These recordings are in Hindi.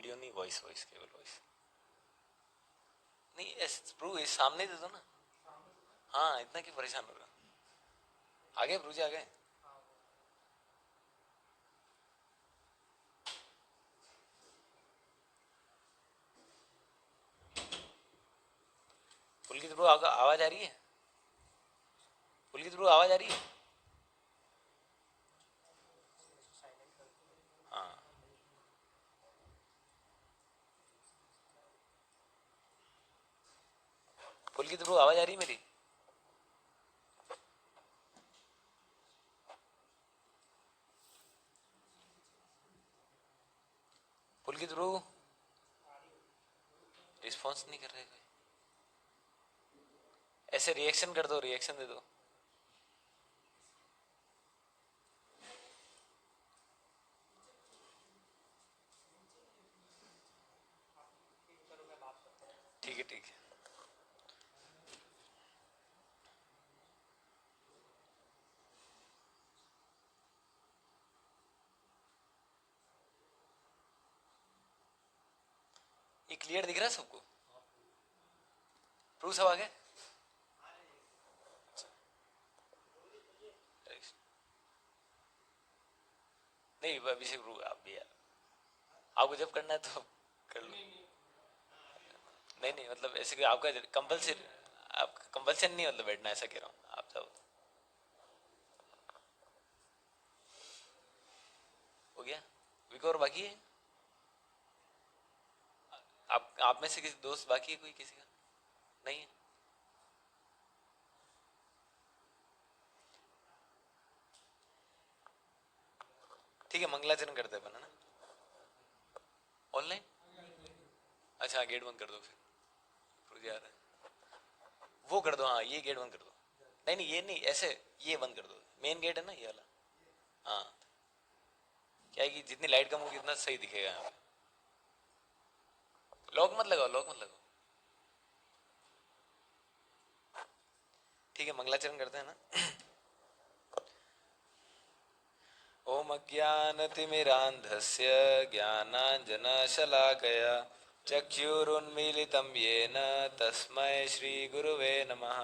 ऑडियो नहीं, वॉइस वॉइस केवल वॉइस नहीं। प्रभु इस सामने दे दो ना। हाँ, इतना क्यों परेशान हो रहा? आगे प्रभु जी आगे। पुलकित प्रभु आवाज आ रही है? पुलकित प्रभु आवाज आ रही है? हाँ, पुलकित प्रभु आवाज आ रही है मेरी? पुलकित प्रभु रिस्पॉन्स नहीं कर रहे कोई। ऐसे रिएक्शन कर दो, रिएक्शन दे दो। ठीक है, ठीक है। ये क्लियर दिख रहा है सबको? प्रभु सब आ गए? नहीं, अभिषेक प्रभु आप भी यार, आपको जब करना है तो कर लो। नहीं नहीं, मतलब ऐसे कि आपका कंपल्सरी, आपका कंपल्सन नहीं, मतलब बैठना, ऐसा कह रहा हूँ, आप जाओ। हो गया? विको और बाकी है? आप में से किसी दोस्त बाकी है कोई, किसी का नहीं है? ठीक है, मंगलाचरण करते हैं अपन, है ना? ऑनलाइन? अच्छा, गेट बंद कर दो फिर, रुक जा रहा है। वो कर दो, हाँ ये गेट बंद कर दो। नहीं नहीं, ये नहीं, ऐसे ये बंद कर दो, मेन गेट है ना ये वाला। हाँ, क्या है कि जितनी लाइट कम होगी उतना सही दिखेगा यहाँ पे। लॉक मत लगाओ, लॉक मत लगाओ। ठीक है, मंगलाचरण करते हैं ना। ओम अज्ञानतिमिरान्धस्य ज्ञानाञ्जनशलाकया चक्षुरुन्मीलितं येन तस्मै श्रीगुरुवे नमः।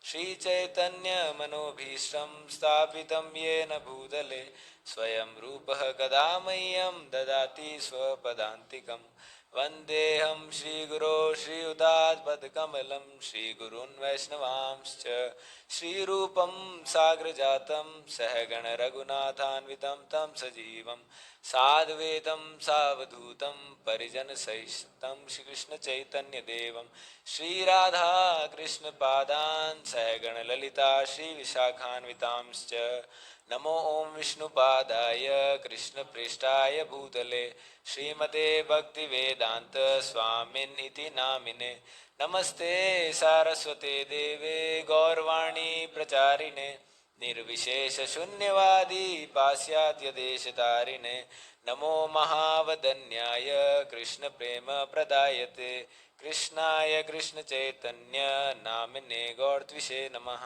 श्रीचैतन्यमनोभीष्टं स्थापितं येन भूतले स्वयं रूपः कदा मह्यं ददाति स्वपदान्तिकम्। वन्देऽहं श्रीगुरो श्रीयुतात्पदकमलं श्रीगुरून् वैष्णवांश्च श्रीरूपं साग्रजातं सहगण रघुनाथान्वितं तं सजीवं साद्वैतं सावधूतं परिजनसहितं श्रीकृष्णचैतन्यदेवं श्रीराधाकृष्णपादान् सहगण ललिता श्रीविशाखान्वितांश्च नमो ओं विष्णुपादाय कृष्णप्रेष्ठाय भूतले श्रीमते भक्तिवेदांत स्वामिन्निति नामिने नमस्ते सारस्वते देवे गौरवाणी प्रचारिणे निर्विशेष शून्यवादी पाश्चात्य देशतारिणे नमो महावदन्याय कृष्ण प्रेम प्रदायते कृष्णाय कृष्ण चैतन्य नामिने गौरत्विषे नमः।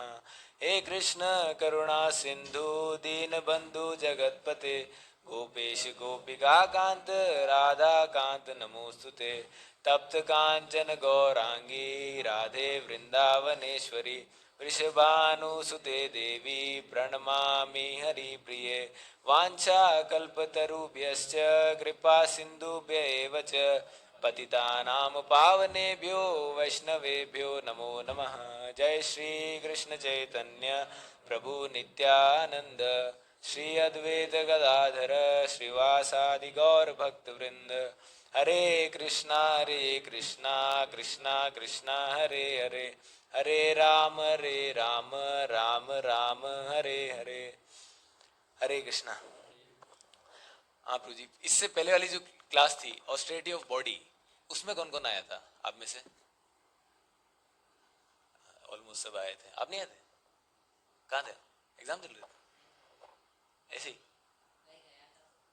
हे कृष्ण करुणा सिंधु दीनबंधु जगतपते गोपेश गोपिका कांत राधा कांत नमोस्तुते तप्त कांचन गौरांगी राधे वृंदावनेश्वरी वृषभानुसुते देवी प्रणमामि हरिप्रिये वाञ्छाकल्पतरुभ्यश्च कृपा सिन्धुभ्य एव च पतितानां पावनेभ्यो वैष्णवेभ्यो नमो नमः। जय श्री कृष्ण चैतन्य प्रभु नित्यानंद श्री अद्वैत गदाधर श्रीवासादि गौर भक्त वृंद हरे कृष्णा कृष्णा कृष्णा हरे हरे हरे राम राम राम हरे हरे। हरे कृष्णा। हाँ प्रभु जी, इससे पहले वाली जो क्लास थी ऑस्टेरिटी ऑफ बॉडी, उसमें कौन कौन आया था आप में से? ऑलमोस्ट सब आए थे। आप नहीं आए थे? कहाँ थे? एग्जाम चल रहे थे ऐसे ही?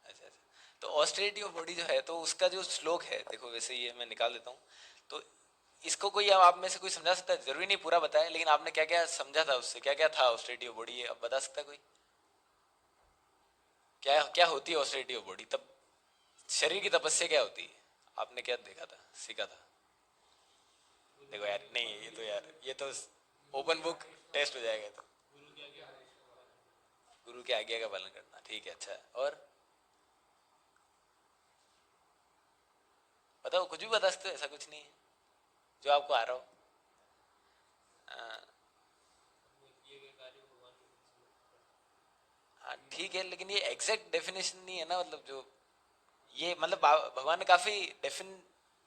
अच्छा अच्छा। तो ऑस्टेरिटी ऑफ बॉडी जो है, तो उसका जो श्लोक है, देखो वैसे ये मैं निकाल देता हूँ, तो इसको कोई आप में से कोई समझा सकता है? जरूरी नहीं पूरा बताए, लेकिन आपने क्या क्या समझा था उससे, क्या क्या था ऑस्टेरिटी ऑफ बॉडी, अब बता सकता है कोई? क्या क्या होती है ऑस्टेरिटी ऑफ बॉडी? तब शरीर की तपस्या क्या होती है? आपने क्या देखा था, सीखा था? देखो यार, नहीं ये तो यार, ये तो ओपन बुक टेस्ट हो जाएगा। तो गुरु की आज्ञा का पालन करना, ठीक है, अच्छा है। और बताओ, कुछ भी बता सकते हो, ऐसा कुछ नहीं है जो आपको आ रहा हो। हाँ ठीक है, लेकिन ये एग्जैक्ट डेफिनेशन नहीं है ना, मतलब जो ये मतलब भगवान ने काफी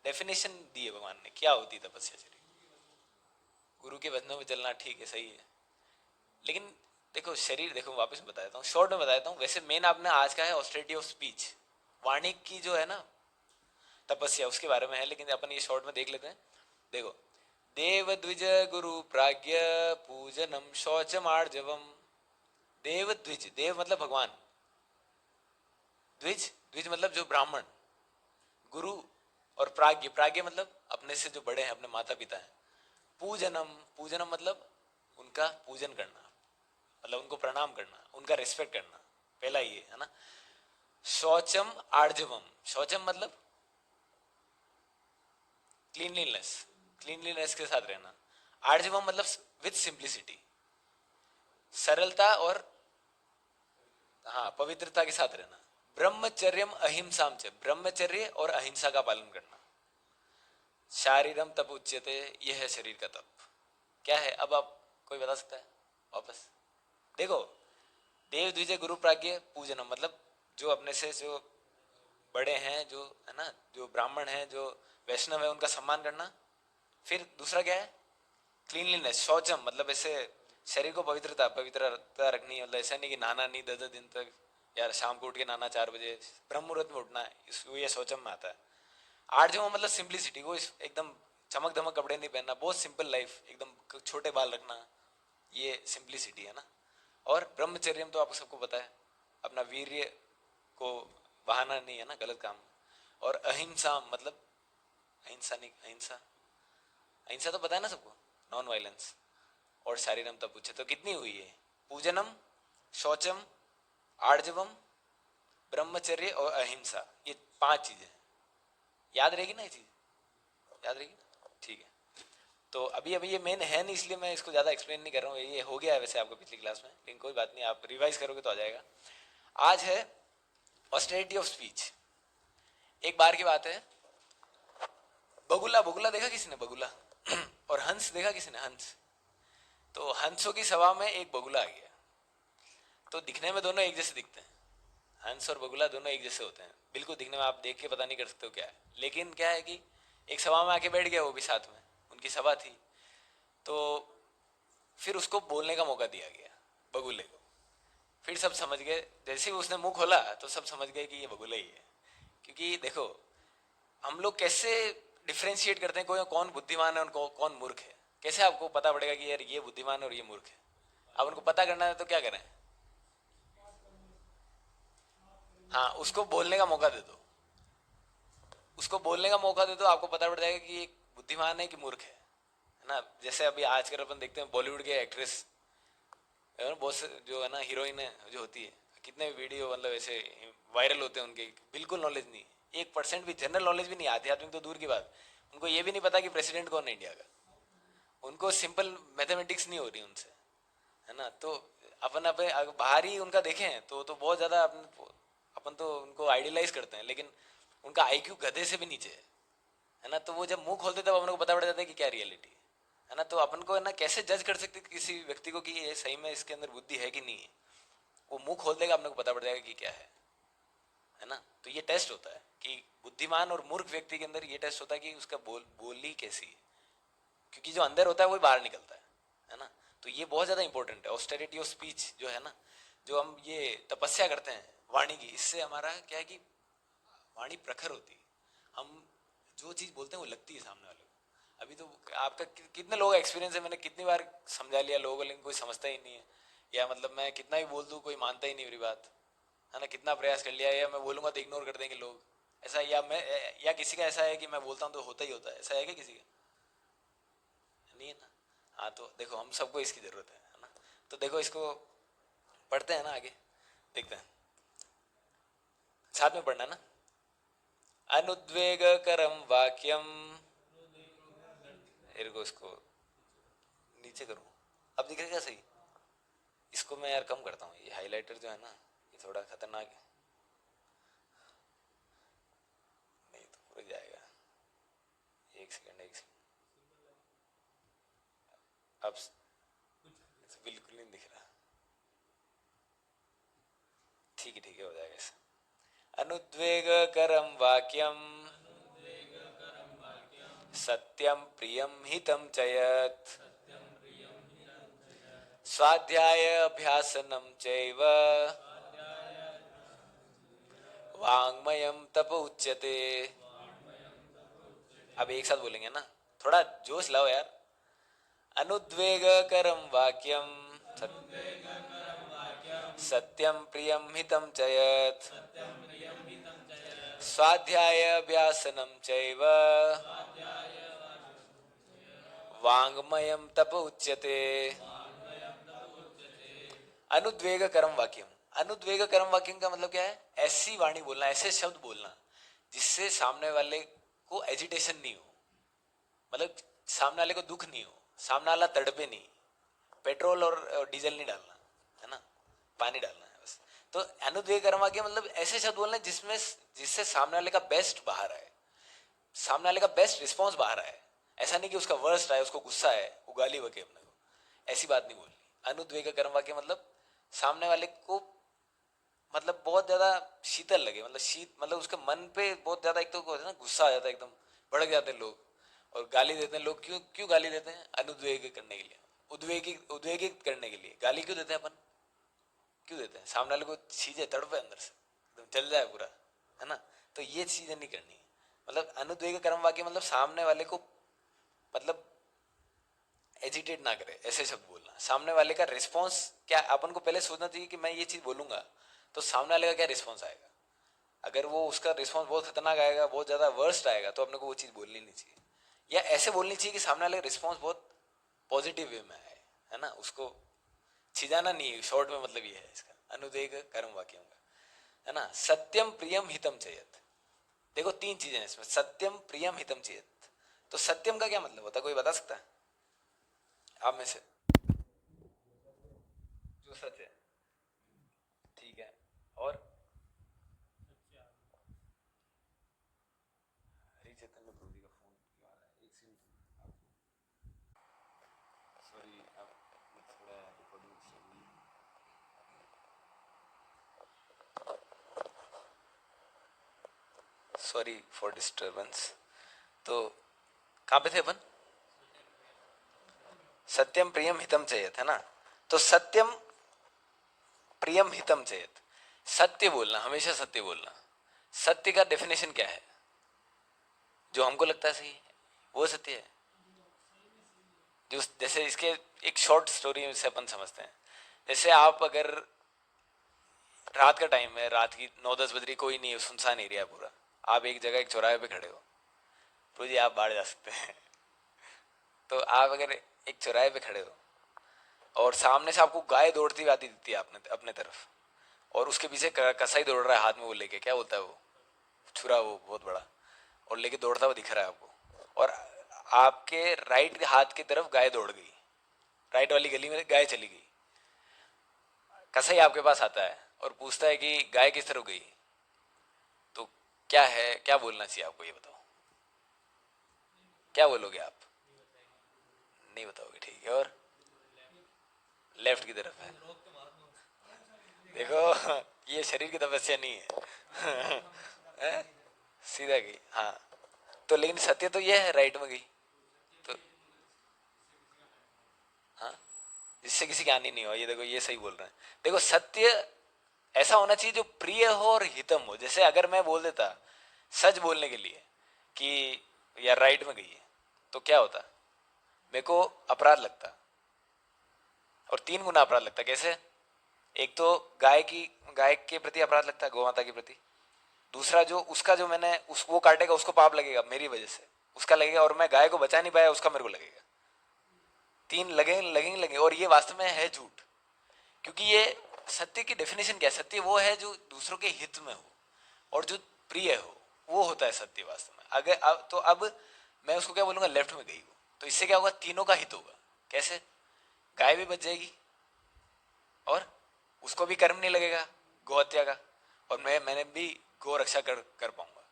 डेफिनेशन दी है, भगवान ने क्या होती है तपस्या शरीर। गुरु के वचनों में चलना ठीक है, सही है, लेकिन देखो शरीर, देखो वापस बताता हूँ, शॉर्ट में बताता हूँ। वैसे मेन आपने आज का है ऑस्टेरिटी ऑफ स्पीच, वाणी की जो है ना तपस्या, उसके बारे में है, लेकिन अपन ये शॉर्ट में देख लेते हैं। देखो, देव द्विज गुरु प्राज्ञ पूजनम शौचम आर्जवम। देव द्विज, देव मतलब भगवान, द्विज, द्विज मतलब जो ब्राह्मण, गुरु और प्राज्ञ, प्राज्ञ मतलब अपने से जो बड़े हैं, अपने माता पिता हैं। पूजनम, पूजनम मतलब उनका पूजन करना, मतलब उनको प्रणाम करना, उनका रिस्पेक्ट करना, पहला ये है ना। शौचम आर्जवम, शौचम मतलब क्लीनलीनेस, क्लीनलीनेस के साथ रहना। आर्जवम मतलब विथ सिंप्लिसिटी, सरलता और हाँ पवित्रता के साथ रहना। ब्रह्मचर्यम अहिंसाम च, ब्रह्मचर्य और अहिंसा का पालन करना। शारीरम तप उच्यते, यह है शरीर का तप। क्या है अब, आप कोई बता सकता है वापस? देखो, देव द्विजय गुरु प्राज्ञ पूजनम मतलब जो अपने से जो बड़े हैं, जो है ना, जो ब्राह्मण हैं, जो वैष्णव है, उनका सम्मान करना। फिर दूसरा क्या है? क्लीनलीनेस, शौचम मतलब ऐसे शरीर को पवित्रता पवित्रता रखनी, मतलब ऐसा नहीं कि नहाना नहीं 10 10 दिन तक, यार शाम को उठ के नहाना 4 बजे, ब्रह्म मुहूर्त में उठना है, ये शौचम में आता है। आर्जवम मतलब सिंप्लिसिटी, को एकदम चमक धमक कपड़े नहीं पहनना, बहुत सिंपल लाइफ, एकदम छोटे बाल रखना, ये सिंप्लिसिटी है ना। और ब्रह्मचर्यम तो आपको सबको पता है, अपना वीर्य को बहाना नहीं है ना गलत काम। और अहिंसा मतलब, अहिंसा नहीं, अहिंसा, अहिंसा तो पता है ना सबको, नॉन वायलेंस। और शारीरम तप पूछे तो कितनी हुई है? पूजनम, शौचम, आर्जवम, ब्रह्मचर्य और अहिंसा, ये 5 चीजें। याद रहेगी ना ये चीज? याद रहेगी ना? ठीक है। तो अभी अभी ये मेन है नहीं, इसलिए मैं इसको ज्यादा एक्सप्लेन नहीं कर रहा हूँ, ये हो गया है वैसे आपको पिछली क्लास में, लेकिन कोई बात नहीं, आप रिवाइज करोगे तो आ जाएगा। आज है ऑस्टेरिटी ऑफ स्पीच। एक बार की बात है, बगुला, बगुला देखा किसी ने बगुला? और हंस देखा किसी ने? हंस। तो हंसों की सभा में एक बगुला आ गया। तो दिखने में दोनों एक जैसे दिखते हैं, हंस और बगुला दोनों एक जैसे होते हैं बिल्कुल दिखने में, आप देख के पता नहीं कर सकते हो क्या है। लेकिन क्या है कि एक सभा में आके बैठ गया वो भी साथ में, उनकी सभा थी। तो फिर उसको बोलने का मौका दिया गया, बगुले को। फिर सब समझ गए, जैसे ही उसने मुंह खोला तो सब समझ गए कि ये बगुला ही है। क्योंकि देखो, हम लोग कैसे डिफ्रेंशिएट करते हैं कोई कौन बुद्धिमान है और कौन मूर्ख है? कैसे आपको पता पड़ेगा कि यार ये बुद्धिमान है और ये मूर्ख है? अब उनको पता करना है तो क्या करें? हाँ, उसको बोलने का मौका दे दो, उसको बोलने का मौका दे दो, आपको पता पड़ जाएगा कि ये बुद्धिमान है कि मूर्ख है ना। जैसे अभी आजकल अपन देखते हैं बॉलीवुड के एक्ट्रेस, बहुत से जो है ना हीरोइन है जो होती है, कितने वीडियो मतलब ऐसे वायरल होते हैं उनके, बिल्कुल नॉलेज नहीं, 1% भी जनरल नॉलेज भी नहीं, आध्यात्मिक तो दूर की बात, उनको ये भी नहीं पता कि प्रेसिडेंट कौन है इंडिया का, उनको सिंपल मैथमेटिक्स नहीं हो रही उनसे, है ना। तो अपन अपने बाहर ही उनका देखें तो बहुत ज्यादा अपन तो उनको आइडियलाइज करते हैं, लेकिन उनका आईक्यू गधे से भी नीचे है ना। तो वो जब मुंह खोलते तब अपन को पता पड़ जाता है कि क्या रियलिटी है ना। तो अपन को है ना कैसे जज कर सकते किसी व्यक्ति को कि ये सही में इसके अंदर बुद्धि है कि नहीं है? वो मुंह खोल देगा, अपने को पता पड़ जाएगा कि क्या है ना। तो ये टेस्ट होता है कि बुद्धिमान और मूर्ख व्यक्ति के अंदर ये टेस्ट होता है कि उसका बोली कैसी है, क्योंकि जो अंदर होता है वही बाहर निकलता है ना। तो ये बहुत ज्यादा इंपॉर्टेंट है, ऑस्टेरिटी ऑफ स्पीच जो है ना, जो हम ये तपस्या करते हैं वाणी की, इससे हमारा क्या है कि वाणी प्रखर होती है, हम जो चीज बोलते हैं वो लगती है सामने वाले को। अभी तो आपका कितने लोग एक्सपीरियंस है, मैंने कितनी बार समझा लिया लोगों को, लेकिन कोई समझता ही नहीं है, या मतलब मैं कितना भी बोल दूं कोई मानता ही नहीं मेरी बात, है ना। कितना प्रयास कर लिया, या मैं बोलूंगा तो इग्नोर कर देंगे लोग, ऐसा। या मैं, या किसी का ऐसा है कि मैं बोलता हूँ तो होता ही होता है, ऐसा है क्या किसी का? नहीं है ना। हाँ तो देखो, हम सबको इसकी जरूरत है ना। तो देखो इसको पढ़ते हैं ना, आगे देखते हैं, साथ में पढ़ना है ना। अनुद्वेगकरं वाक्यम, इसको नीचे करूं, अब दिखेगा सही? इसको मैं यार कम करता हूँ, ये हाइलाइटर जो है ना ये थोड़ा खतरनाक है, नहीं तो पूरा जाएगा। एक सेकंड, एक सेकंड, अब बिल्कुल नहीं दिख रहा। ठीक है हो जाएगा ऐसा। अनुद्वेगकरं वाक्यम सत्यम प्रियम हितम च यत् स्वाध्याय अभ्यासनम चैव वाङ्मयं तप उच्यते। अब एक साथ बोलेंगे ना, थोड़ा जोश लाओ यार। अनुद्वेगकरं वाक्यम सत्यम प्रियम हितम च यत् स्वाध्याय अभ्यासनम चैव वाङ्मयं तप उच्यते। अनुद्वेग कर्म वाक्यम, अनुद्वेग कर्म वाक्यम का मतलब क्या है? ऐसी वाणी बोलना, ऐसे शब्द बोलना जिससे सामने वाले को एजिटेशन नहीं हो, मतलब सामने वाले को दुख नहीं हो, सामने वाला तड़पे नहीं। पेट्रोल और डीजल नहीं डालना है ना, पानी डालना है बस। तो अनुद्वेग कर्म वाक्य मतलब ऐसे शब्द बोलना जिसमें जिससे सामने वाले का बेस्ट बाहर आए, सामने वाले का बेस्ट रिस्पॉन्स बाहर आए। ऐसा नहीं कि उसका वर्स्ट आए, उसको गुस्सा है, उगाली बके अपने को, ऐसी बात नहीं बोलनी। अनुद्वेग कर्म वाक्य मतलब सामने वाले को मतलब बहुत ज्यादा शीतल लगे, मतलब शीत मतलब उसके मन पे बहुत ज्यादा, एक तो होता है ना गुस्सा आ जाता है, एकदम भड़क जाते हैं लोग और गाली देते हैं लोग। क्यों क्यों गाली देते हैं? अनुद्वेग करने के लिए, उद्वेगित करने के लिए गाली क्यों देते हैं अपन? क्यों देते हैं? सामने वाले को चीजें तड़पे अंदर से, एकदम जल जाए पूरा, है ना। तो ये चीजें नहीं करनी है। मतलब अनुद्वेग कर्म वाक्य मतलब सामने वाले को मतलब एजिटेट ना करे, ऐसे शब्द बोलना। सामने वाले का रिस्पॉन्स क्या, अपन को पहले सोचना चाहिए कि मैं ये चीज बोलूंगा तो सामने वाले का क्या रिस्पॉन्स आएगा। अगर वो उसका रिस्पॉन्स बहुत खतरनाक आएगा, बहुत ज्यादा वर्स्ट आएगा, तो अपने को वो चीज बोलनी नहीं चाहिए। या ऐसे बोलनी चाहिए कि सामने वाले का रिस्पॉन्स बहुत पॉजिटिव वे में आए, है ना। उसको छिजाना नहीं है, शॉर्ट में मतलब ये है इसका अनुदेग कर्म वाक्यों का, है ना। सत्यम प्रियम हितम चयत, देखो तीन चीजें इसमें, सत्यम प्रियम हितम चयत। तो सत्यम का क्या मतलब होता है, कोई बता सकता है आप में से? जो सच है, ठीक है। और हरी चैतन्य प्रभु जी का फोन क्यों आ रहा है? एक सेकंड, सॉरी, अब थोड़ा रिकॉर्डिंग चल रही है। Sorry for disturbance. तो कहाँ पे थे अपन? सत्यम प्रियम हितम चयत, है ना। तो सत्यम प्रियम हितम चयत, सत्य बोलना, हमेशा सत्य बोलना। सत्य का डेफिनेशन क्या है? जो हमको लगता है सही वो सत्य है। जो जैसे इसके एक शॉर्ट स्टोरी से अपन समझते हैं। जैसे आप अगर रात का टाइम है, रात की 9-10 बज रही, कोई नहीं है, सुनसान एरिया है पूरा, आप एक जगह एक चौराहे पे खड़े हो, तो जी आप बाहर जा सकते हैं। तो आप अगर एक चौराहे पे खड़े हो और सामने से आपको गाय दौड़ती हुई आती दिखती है अपने अपने तरफ, और उसके पीछे कसाई दौड़ रहा है हाथ में वो लेके, क्या बोलता है वो, छुरा वो बहुत बड़ा, और लेके दौड़ता हुआ दिख रहा है आपको। और आपके राइट हाथ की तरफ गाय दौड़ गई, राइट वाली गली में गाय चली गई। कसाई आपके पास आता है और पूछता है कि गाय किस तरफ गई, तो क्या है, क्या बोलना चाहिए आपको, ये बताओ, क्या बोलोगे आप? नहीं बताओगे, ठीक है। और लेफ्ट की तरफ है। देखो ये शरीर की तपस्या नहीं है, हैं? सीधा गई, हाँ। तो लेकिन सत्य तो ये है राइट में गई, तो हाँ, जिससे किसी की हानि नहीं हो। ये देखो ये सही बोल रहे हैं। देखो सत्य ऐसा होना चाहिए जो प्रिय हो और हितम हो। जैसे अगर मैं बोल देता सच बोलने के लिए कि यार राइट में गई है, तो क्या होता, मेरे को अपराध लगता, और 3 गुना अपराध लगता। कैसे? एक तो गाय के प्रति अपराध लगता है, गौ माता के प्रति। दूसरा जो उसका जो मैंने उस वो काटेगा, उसको पाप लगेगा मेरी वजह से, उसका लगेगा। और मैं गाय को बचा नहीं पाया, उसका मेरे को लगेगा। 3 लगेंगे और ये वास्तव में है झूठ। क्योंकि ये सत्य की डेफिनेशन क्या है? सत्य वो है जो दूसरों के हित में हो और जो प्रिय हो। वो होता है सत्य वास्तव में। अगर तो अब मैं उसको क्या बोलूंगा, लेफ्ट में गई वो, तो इससे क्या होगा, तीनों का हित होगा। कैसे? गाय भी बच जाएगी और उसको भी कर्म नहीं लगेगा गौ हत्या का, और मैंने भी गौ रक्षा कर पाऊंगा।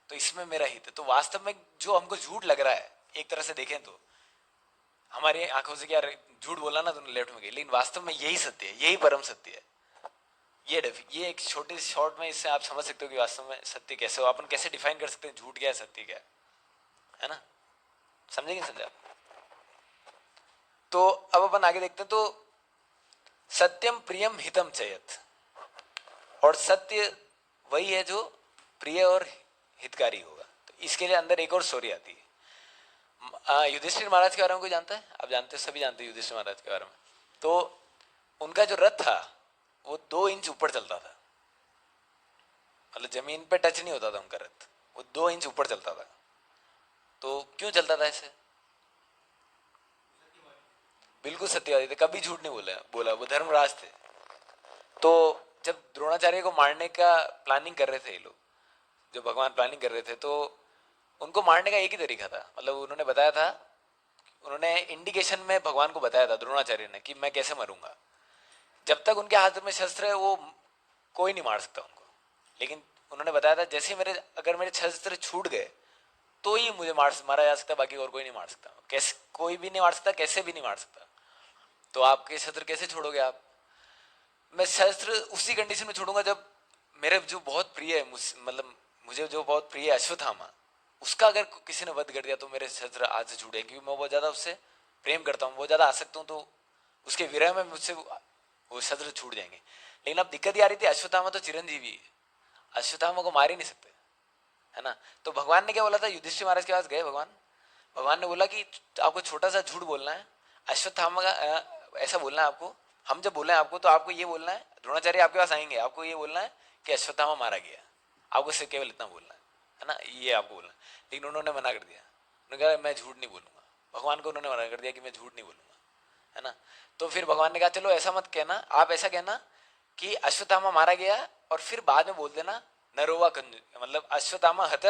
तो इसमें मेरा हित है। तो वास्तव में जो हमको झूठ लग रहा है, एक तरह से देखें तो हमारी आंखों से क्या झूठ बोला ना तुमने, लेफ्ट में गई, लेकिन वास्तव में यही सत्य है, यही परम सत्य है। ये एक छोटे शॉर्ट में इससे आप समझ सकते हो कि वास्तव में सत्य कैसे हो, अपन कैसे डिफाइन कर सकते हैं झूठ क्या है, सत्य क्या है ना? समझे कि समझा? तो अब अपन आगे देखते हैं। तो सत्यम प्रियम हितम चयत, और सत्य वही है जो प्रिय और हितकारी होगा। तो इसके लिए अंदर एक और स्टोरी आती है। युधिष्ठिर महाराज के बारे में कोई जानता है? आप जानते हो, सभी जानते हैं युधिष्ठिर महाराज के बारे में। तो उनका जो रथ था वो 2 इंच ऊपर चलता था, मतलब जमीन पे टच नहीं होता था उनका रथ, वो 2 इंच ऊपर चलता था। तो क्यों चलता था ऐसे? बिल्कुल सत्यवादी थे, कभी झूठ नहीं बोला वो धर्मराज थे। तो जब द्रोणाचार्य को मारने का प्लानिंग कर रहे थे ये लोग, जो भगवान प्लानिंग कर रहे थे, तो उनको मारने का एक ही तरीका था, मतलब उन्होंने बताया था, उन्होंने इंडिकेशन में भगवान को बताया था द्रोणाचार्य ने कि मैं कैसे मरूंगा। जब तक उनके हाथ में शस्त्र है वो कोई नहीं मार सकता उनको, लेकिन उन्होंने बताया था जैसे अगर मेरे शस्त्र छूट गए तो ही मुझे मारा जा सकता, बाकी और कोई नहीं मार सकता। कैसे? कोई भी नहीं मार सकता, कैसे भी नहीं मार सकता। तो आपके शस्त्र कैसे छोड़ोगे आप? मैं शस्त्र उसी कंडीशन में छोड़ूंगा जब मेरे जो बहुत प्रिय है, मतलब मुझे जो बहुत प्रिय है अश्वत्थामा, उसका अगर किसी ने वध कर दिया तो मेरे शस्त्र आज से छूटे, क्योंकि मैं बहुत ज्यादा उससे प्रेम करता हूँ, बहुत ज्यादा आसक्त हूँ। तो उसके विरह में मुझसे वो शस्त्र छूट जाएंगे। लेकिन अब दिक्कत ये आ रही थी, अश्वत्थामा तो चिरंजीवी है, अश्वत्थामा को मार ही नहीं सकते, है ना? तो भगवान ने क्या बोला था, युधिष्ठिर महाराज के पास गए भगवान, भगवान ने बोला कि आपको छोटा सा झूठ बोलना है, अश्वत्थामा का ऐसा बोलना है आपको, हम जब बोले आपको तो आपको ये बोलना है, द्रोणाचार्य आपके पास आएंगे, आपको ये बोलना है कि अश्वत्थामा मारा गया, आपको सिर्फ केवल इतना बोलना है ना, ये आपको बोलना है। लेकिन उन्होंने मना कर दिया, उन्होंने कहा मैं झूठ नहीं बोलूंगा, भगवान को उन्होंने मना कर दिया कि मैं झूठ नहीं बोलूंगा, है ना? तो फिर भगवान ने कहा चलो ऐसा मत कहना, आप ऐसा कहना कि अश्वत्थामा मारा गया, और फिर बाद में बोल देना नरोवा कुंज, मतलब अश्वत्थामा हत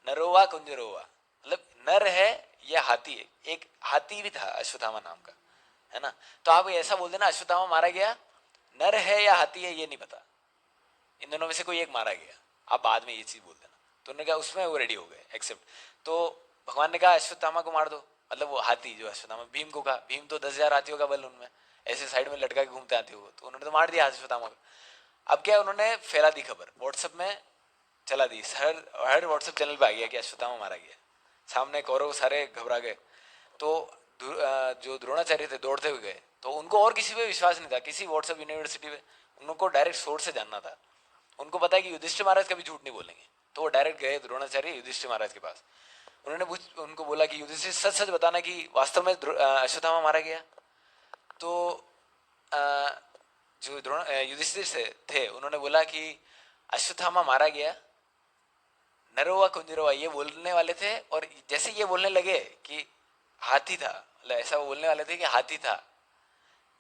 नरोवा कुंजरोवा, मतलब नर है या हाथी है, एक हाथी भी था अश्वत्थामा नाम का, है ना? तो आप ऐसा बोल देना अश्वत्थामा मारा गया, नर है या हाथी है ये नहीं पता, इन दोनों में से कोई एक मारा गया, आप बाद में ये चीज बोल देना। तो उन्होंने कहा, उसमें वो रेडी हो गए एक्सेप्ट। तो भगवान ने कहा अश्वत्थामा को मार दो, मतलब वो हाथी जो अश्वत्थामा, भीम को कहा, भीम तो 10,000 हाथियों का बल उनमें, ऐसे साइड में लटका के घूमते हाथी हो, तो उन्होंने तो मार दिया अश्वत्थामा को। अब क्या, उन्होंने फैला दी खबर, व्हाट्सएप में चला दी, हर व्हाट्सएप चैनल पे आ गया कि अश्वत्थामा मारा गया। सामने कौरव सारे घबरा गए। तो जो द्रोणाचार्य थे दौड़ते हुए गए, तो उनको और किसी पे विश्वास नहीं था, किसी व्हाट्सएप यूनिवर्सिटी पे, उनको डायरेक्ट सोर्स से जानना था। उनको पता है कि युधिष्ठिर महाराज कभी झूठ नहीं बोलेंगे, तो वो डायरेक्ट गए द्रोणाचार्य युधिष्ठिर महाराज के पास। उन्होंने उनको बोला कि युधिष्ठिर सच सच बताना कि वास्तव में अश्वत्थामा मारा गया। तो जो युधिष्ठिर से थे उन्होंने बोला कि अश्वत्थामा मारा गया, नरोवा कुंजरोवा ये बोलने वाले थे, और जैसे ये बोलने लगे कि हाथी था, मतलब ऐसा वो बोलने वाले थे कि हाथी था,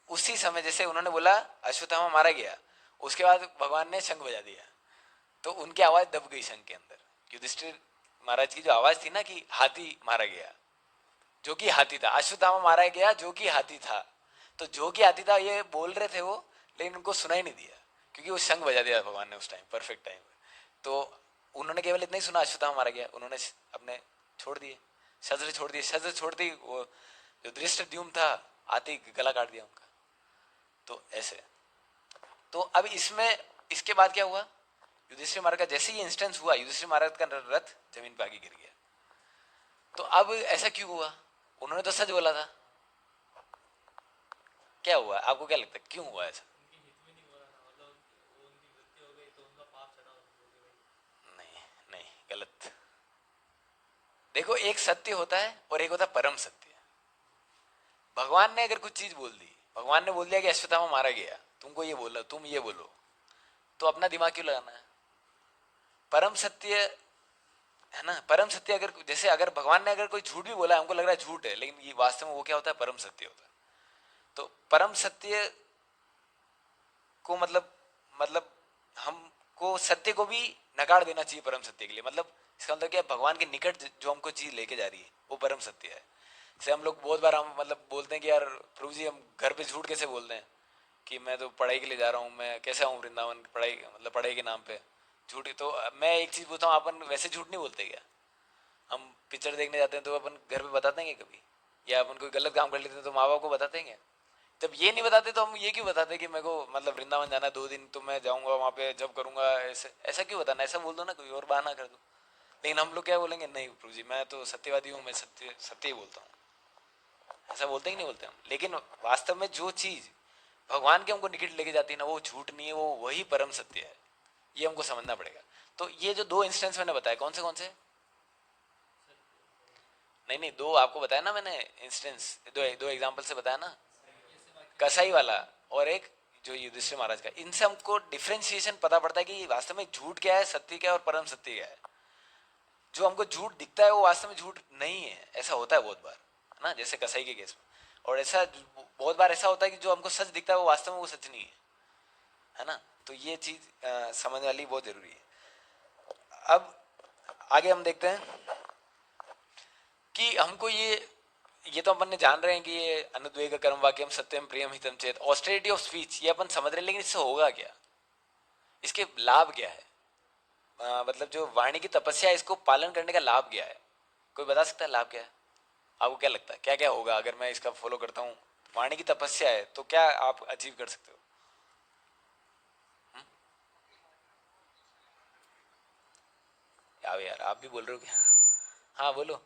उसी समय जैसे उन्होंने बोला अश्वत्थामा मारा गया, उसके बाद भगवान ने शंख बजा दिया, तो उनकी आवाज दब गई शंख के अंदर। युधिष्ठिर महाराज की जो आवाज थी ना कि हाथी मारा गया, जो कि हाथी था, अश्वत्थामा मारा गया जो कि हाथी था, तो जो कि हाथी था ये बोल रहे थे वो, लेकिन उनको सुनाई नहीं दिया, क्योंकि वो शंख बजा दिया भगवान ने उस टाइम, परफेक्ट टाइम। तो उन्होंने केवल इतना ही सुना अश्वत्थामा मारा गया, उन्होंने अपने छोड़ दिए, शस्त्र छोड़ दिए, शस्त्र छोड़ दी, वो जो धृष्टद्युम्न था आते गला काट दिया उनका। तो ऐसे, तो अब इसमें इसके बाद क्या हुआ, युधिष्ठिर महाराज का जैसे ही इंस्टेंस हुआ, युधिष्ठिर महाराज का रथ जमीन पर आगे गिर गया। तो अब ऐसा क्यों हुआ? उन्होंने तो सच बोला था, क्या हुआ आपको क्या लगता है क्यों हुआ ऐसा? नहीं, नहीं, गलत। देखो, एक सत्य होता है और एक होता है परम सत्य। भगवान ने अगर कुछ चीज बोल दी, भगवान ने बोल दिया कि अश्वत्थामा मारा गया, तुमको ये बोला, तुम ये बोलो, तो अपना दिमाग क्यों लगाना है? परम सत्य है ना, परम सत्य अगर जैसे अगर भगवान ने अगर कोई झूठ भी बोला, हमको लग रहा है झूठ है, लेकिन ये वास्तव में वो क्या होता है, परम सत्य होता है। तो परम सत्य को मतलब हमको हमको सत्य को भी नकार देना चाहिए परम सत्य के लिए। मतलब इसका मतलब क्या है, भगवान के निकट जो हमको चीज लेके जा रही है वो परम सत्य है। जैसे हम लोग बहुत बार हम मतलब बोलते हैं कि यार प्रभु जी हम घर पे झूठ कैसे बोलते हैं कि मैं तो पढ़ाई के लिए जा रहा हूँ, मैं कैसे आऊँ वृंदावन, पढ़ाई मतलब पढ़ाई के नाम पे झूठ। तो मैं एक चीज पूछता हूँ, अपन वैसे झूठ नहीं बोलते क्या? हम पिक्चर देखने जाते हैं तो अपन घर पे बताते हैं कभी, या अपन कोई गलत काम कर लेते हैं तो माँ बाप को बताते हैं? जब ये नहीं बताते तो हम ये क्यों बताते कि मेरे को मतलब वृंदावन जाना है 2 दिन, तो मैं जाऊंगा वहाँ पे जब करूंगा, ऐसे ऐसा क्यों बताना? ऐसा बोल दो ना, कोई और बहाना कर दो। लेकिन हम लोग क्या बोलेंगे, नहीं प्रभु जी मैं तो सत्यवादी हूँ, मैं सत्य सत्य ही बोलता हूँ। ऐसा बोलते ही नहीं बोलते हम। लेकिन वास्तव में जो चीज भगवान के हमको निकट लेके जाती है ना, वो झूठ नहीं है, वो वही परम सत्य है। ये हमको समझना पड़ेगा। तो ये जो 2 इंस्टेंस मैंने बताया, कौन से? नहीं नहीं, 2 आपको बताया ना मैंने इंस्टेंस, दो एग्जाम्पल से बताया ना, कसाई वाला और एक जो युधिष्ठिर महाराज का। इनसे हमको डिफ्रेंशिएशन पता पड़ता है कि वास्तव में झूठ क्या है, सत्य क्या है और परम सत्य क्या है। जो हमको झूठ दिखता है वो वास्तव में झूठ नहीं है, ऐसा होता है बहुत बार, है ना, जैसे कसाई के केस में। और ऐसा बहुत बार ऐसा होता है कि जो हमको सच दिखता है वो वास्तव में वो सच नहीं है ना। तो ये चीज समझने वाली बहुत जरूरी है। अब आगे हम देखते हैं कि हमको ये तो अपन ने जान रहे हैं कि ये अनुद्वेग कर्म वाक्यम सत्यम प्रियम हितम चेत, ऑस्टेरिटी ऑफ स्पीच, ये अपन समझ रहे हैं। लेकिन इससे होगा क्या, इसके लाभ क्या है? मतलब जो वाणी की तपस्या है, इसको पालन करने का लाभ क्या है? कोई बता सकता है लाभ क्या है? आपको क्या लगता है क्या क्या होगा अगर मैं इसका फॉलो करता हूँ? वाणी की तपस्या है तो क्या आप अचीव कर सकते हो? हम्म? यार आप भी बोल रहे हो क्या? हाँ बोलो।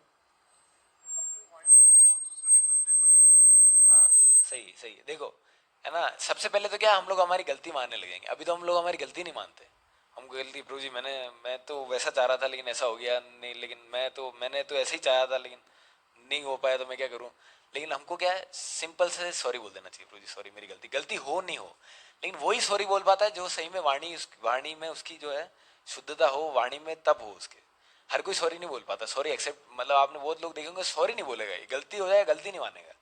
हाँ सही सही है। देखो है ना, सबसे पहले तो क्या हम लोग हमारी गलती मानने लगेंगे। अभी तो हम लोग हमारी गलती नहीं मानते। हमको गलती, प्रभु जी मैं तो वैसा चाह रहा था लेकिन ऐसा हो गया नहीं, लेकिन मैंने तो ऐसे ही चाहा था लेकिन नहीं हो पाया, तो मैं क्या करूं? लेकिन हमको क्या है, सिंपल से सॉरी बोल देना चाहिए, प्रभु जी सॉरी, मेरी गलती, गलती हो नहीं हो। लेकिन वही सॉरी बोल पाता है जो सही में वाणी में उसकी जो है शुद्धता हो, वाणी में तब हो उसके। हर कोई सॉरी नहीं बोल पाता, सॉरी एक्सेप्ट, मतलब आपने बहुत लोग देखेंगे सॉरी नहीं बोलेगा, ये गलती हो जाए गलती नहीं मानेगा।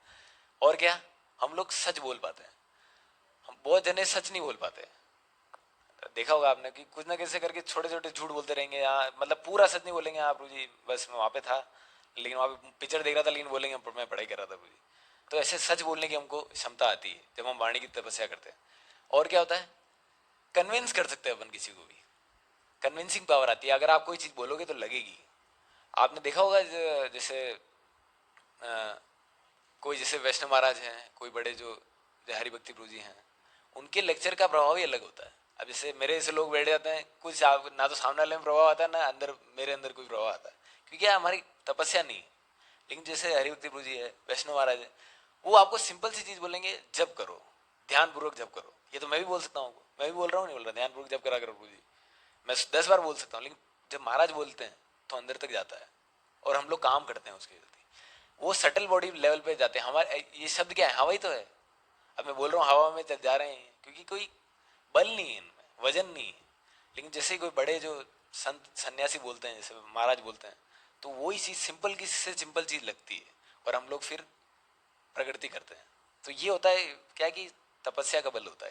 और क्या, हम लोग सच बोल पाते हैं। हम बहुत जने सच नहीं बोल पाते। देखा होगा आपने कि कुछ ना कैसे करके छोटे छोटे झूठ बोलते रहेंगे। यहाँ मतलब पूरा सच नहीं बोलेंगे, हाँ प्रभु जी बस मैं वहाँ पे था, लेकिन वहाँ पे पिक्चर देख रहा था, लेकिन बोलेंगे मैं पढ़ाई कर रहा था प्रभु जी। तो ऐसे सच बोलने की हमको क्षमता आती है जब हम वाणी की तपस्या करते हैं। और क्या होता है, कन्विंस कर सकते हैं अपन किसी को भी। कन्विंसिंग पावर आती है, अगर आप कोई चीज़ बोलोगे तो लगेगी। आपने देखा होगा जैसे कोई जैसे वैष्णव महाराज हैं, कोई बड़े जो हरिभक्ति गुरु जी हैं, उनके लेक्चर का प्रभाव ही अलग होता है। अब जैसे मेरे जैसे लोग बैठ जाते हैं, कुछ ना तो सामने वाले में प्रभाव आता है, ना अंदर मेरे अंदर कोई प्रभाव आता है, क्योंकि हमारी तपस्या नहीं है। लेकिन जैसे हरिभक्ति गुरु जी है, वैष्णव महाराज है, वो आपको सिंपल सी चीज बोलेंगे, जब करो, ध्यान पूर्वक जब करो। ये तो मैं भी बोल सकता हूँ, मैं भी बोल रहा हूँ, नहीं बोल रहा, ध्यान पूर्वक जब करा करो गुरु जी, मैं 10 बार बोल सकता हूँ। लेकिन जब महाराज बोलते हैं तो अंदर तक जाता है और हम लोग काम करते हैं उसके प्रति। वो सटल बॉडी लेवल पे जाते हैं। हमारे ये शब्द क्या है, हवा ही तो है। अब मैं बोल रहा हूँ हवा में जा रहे हैं, क्योंकि कोई बल नहीं है इनमें, वजन नहीं है। लेकिन जैसे ही कोई बड़े जो संत सन्यासी बोलते हैं, जैसे महाराज बोलते हैं, तो वही चीज सिंपल की से सिंपल चीज लगती है और हम लोग फिर प्रगति करते हैं। तो ये होता है क्या कि तपस्या का बल होता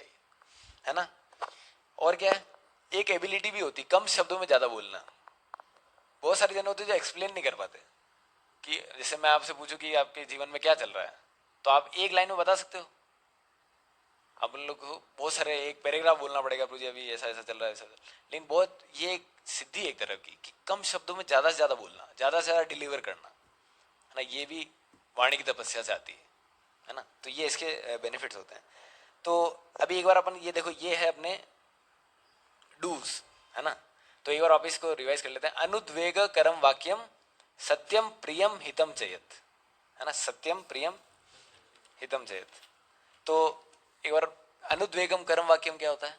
है ना। और क्या है, एक एबिलिटी भी होती, कम शब्दों में ज्यादा बोलना। बहुत सारे जन होते हैं जो एक्सप्लेन नहीं कर पाते। कि जैसे मैं आपसे पूछूं कि आपके जीवन में क्या चल रहा है, तो आप एक लाइन में बता सकते हो? अब उन लोग को बहुत सारे एक पैराग्राफ बोलना पड़ेगा, मुझे अभी ऐसा ऐसा चल रहा है, ऐसा लेकिन बहुत ये एक सिद्धि एक तरह की कि कम शब्दों में ज्यादा से ज्यादा बोलना, ज्यादा से ज्यादा डिलीवर करना, है ना। ये भी वाणी की तपस्या से आती है ना। तो ये इसके बेनिफिट्स होते हैं। तो अभी एक बार अपन ये देखो, ये है अपने डूज, है ना। तो एक बार वापिस को रिवाइज कर लेते हैं। अनुद्वेग करम वाक्यम सत्यम प्रियम हितम चयत, है ना, सत्यम प्रियम हितम चयत। तो एक बार अनुद्वेगम कर्म वाक्यम क्या होता है,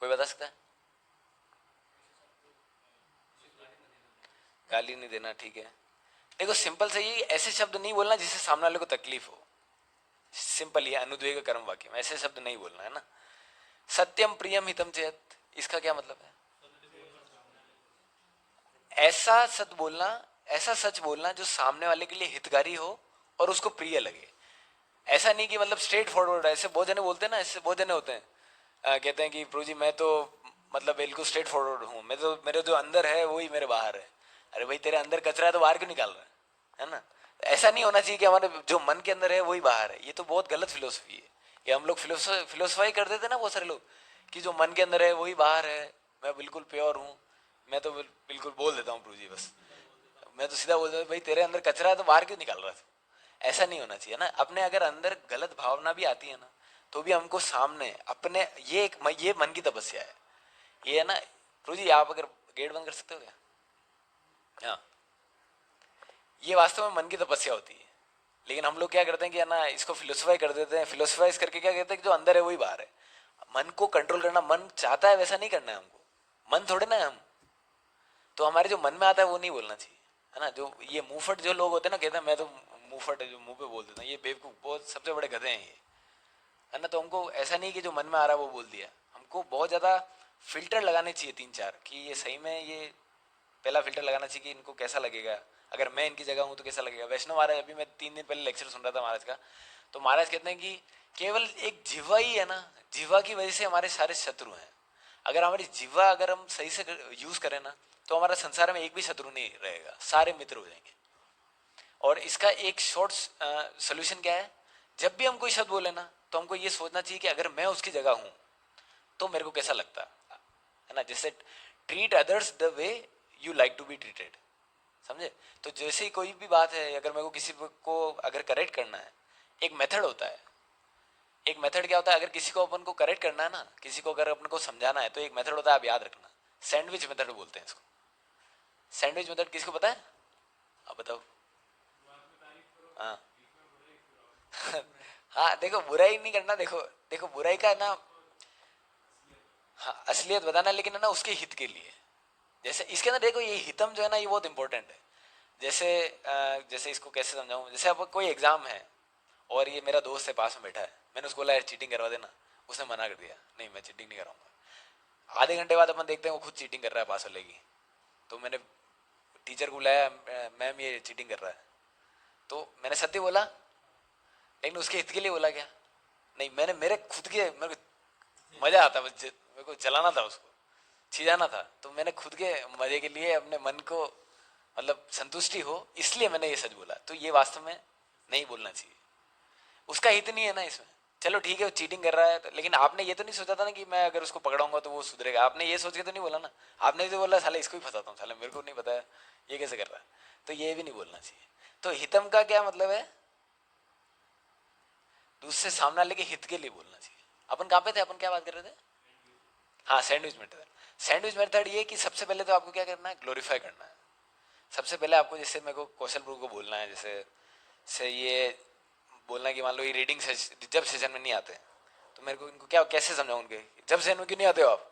कोई बता सकता है? गाली नहीं देना, ठीक है। देखो सिंपल से ही ऐसे शब्द नहीं बोलना जिससे सामने वाले को तकलीफ हो। सिंपल ये अनुद्वेग कर्म वाक्यम, ऐसे शब्द नहीं बोलना, है ना। सत्यम प्रियम हितम चेत, इसका क्या मतलब है? ऐसा सच बोलना, ऐसा सच बोलना जो सामने वाले के लिए हितकारी हो और उसको प्रिय लगे। ऐसा नहीं कि मतलब स्ट्रेट फॉरवर्ड, ऐसे बहुत जने बोलते हैं ना, ऐसे बहुत जने होते हैं कहते हैं कि प्रभु जी मैं तो मतलब बिल्कुल स्ट्रेट फॉरवर्ड हूँ मैं, तो मेरे जो अंदर है वही मेरे बाहर है। अरे भाई तेरे अंदर कचरा है तो बाहर क्यों निकाल रहा है ना? ऐसा नहीं होना चाहिए कि हमारे जो मन के अंदर है वही बाहर है, ये तो बहुत गलत फिलोसफी है। ये हम लोग फिलोसफाई कर देते ना बहुत सारे लोग, कि जो मन के अंदर है वही बाहर है, मैं बिल्कुल प्योर हूँ। मैं तो बिल्कुल बोल देता हूँ प्रभु जी बस, मैं तो सीधा बोल देता हूँ भाई तेरे अंदर कचरा है तो बाहर क्यों निकाल रहा था। ऐसा नहीं होना चाहिए ना। अपने अगर अंदर गलत भावना भी आती है ना, तो भी हमको सामने अपने ये मन की तपस्या है, ये है ना। प्रभु जी आप अगर गेट बंद कर सकते हो क्या? हाँ, ये वास्तव में मन की तपस्या होती है। लेकिन हम लोग क्या करते हैं कि है ना, इसको फिलोसफाई कर देते हैं। फिलोसफाइज करके क्या कहते हैं कि जो अंदर है वही बाहर है। मन को कंट्रोल करना, मन चाहता है वैसा नहीं करना है हमको, मन थोड़े ना है हम। तो हमारे जो मन में आता है वो नहीं बोलना चाहिए, है ना। जो ये मुंहफट जो लोग होते हैं ना, कहते हैं मैं तो मुंहफट है, जो मुंह पे बोल देता है, ये बेवकूफ बहुत सबसे बड़े गधे हैं ये, है ना। तो हमको ऐसा नहीं कि जो मन में आ रहा है वो बोल दिया, हमको बहुत ज़्यादा फिल्टर लगाने चाहिए 3-4, कि ये सही में ये पहला फिल्टर लगाना चाहिए कि इनको कैसा लगेगा, अगर मैं इनकी जगह हूँ तो कैसा लगेगा। वैष्णव महाराज, अभी मैं 3 दिन पहले लेक्चर सुन रहा था महाराज का, तो महाराज कहते हैं कि केवल एक जिह्वा ही है ना, जिह्वा की वजह से हमारे सारे शत्रु हैं। अगर हमारी जिह्वा अगर हम सही से यूज करें ना, तो हमारा संसार में एक भी शत्रु नहीं रहेगा, सारे मित्र हो जाएंगे। और इसका एक शॉर्ट सोल्यूशन क्या है, जब भी हम कोई शब्द बोले ना, तो हमको ये सोचना चाहिए कि अगर मैं उसकी जगह हूं तो मेरे को कैसा लगता है ना। जैसे treat others the way you like to be treated, समझे। तो जैसे ही कोई भी बात है, अगर मेरे को किसी को अगर करेक्ट करना है, एक मेथड होता है। एक मेथड क्या होता है, अगर किसी को अपन को करेक्ट करना है ना, किसी को अगर अपन को समझाना है, तो एक मेथड होता है, आप याद रखना, सैंडविच मेथड बोलते हैं इसको। सैंडविच मेथड किसको पता है? आप बताओ। हाँ हाँ, देखो बुराई नहीं करना, देखो देखो बुराई का ना, हाँ असलियत बताना, लेकिन है ना उसके हित के लिए। जैसे इसके अंदर देखो, ये हितम जो है ना, ये बहुत इंपॉर्टेंट है। जैसे जैसे इसको कैसे समझाऊं, जैसे अब कोई एग्जाम है और ये मेरा दोस्त है पास में बैठा है, मैंने उसको बोला यार चीटिंग करवा देना, उसने मना कर दिया, नहीं मैं चीटिंग नहीं कराऊंगा। आधे घंटे बाद अपन देखते हैं वो खुद चीटिंग कर रहा है पास वाले की। तो मैंने टीचर को बुलाया, मैम ये चीटिंग कर रहा है, तो मैंने सत्य बोला, लेकिन उसके हित के लिए बोला क्या? नहीं, मैंने मेरे खुद के, मेरे को मजा आता, मेरे को चलाना था उसको, छिजाना था, तो मैंने खुद के मजे के लिए अपने मन को मतलब संतुष्टि हो, इसलिए मैंने ये सच बोला। तो ये वास्तव में नहीं बोलना चाहिए, उसका हित नहीं है ना इसमें। चलो ठीक है वो चीटिंग कर रहा है तो, लेकिन आपने ये तो नहीं सोचा था ना कि मैं अगर उसको पकड़ाऊंगा तो वो सुधरेगा। आपने ये सोच के तो नहीं बोला ना, आपने तो बोला साले इसको ही फंसाता हूँ, साले मेरे को नहीं पता है ये कैसे कर रहा है, तो ये भी नहीं बोलना चाहिए। तो हितम का क्या मतलब है, दूसरे सामने वाले के हित के लिए बोलना चाहिए। अपन कहाँ पे थे, अपन क्या बात कर रहे थे? हाँ, सैंडविच मेथड। सैंडविच मेथड ये कि सबसे पहले तो आपको क्या करना है, ग्लोरीफाई करना है। सबसे पहले आपको, जैसे मेरे को कौशल प्रभु को बोलना है, जैसे से ये बोलना है कि मान लो ये रीडिंग जब सेशन में नहीं आते, तो मेरे को इनको क्या कैसे समझाऊं उनके, जब सेशन में क्यों नहीं आते हो आप?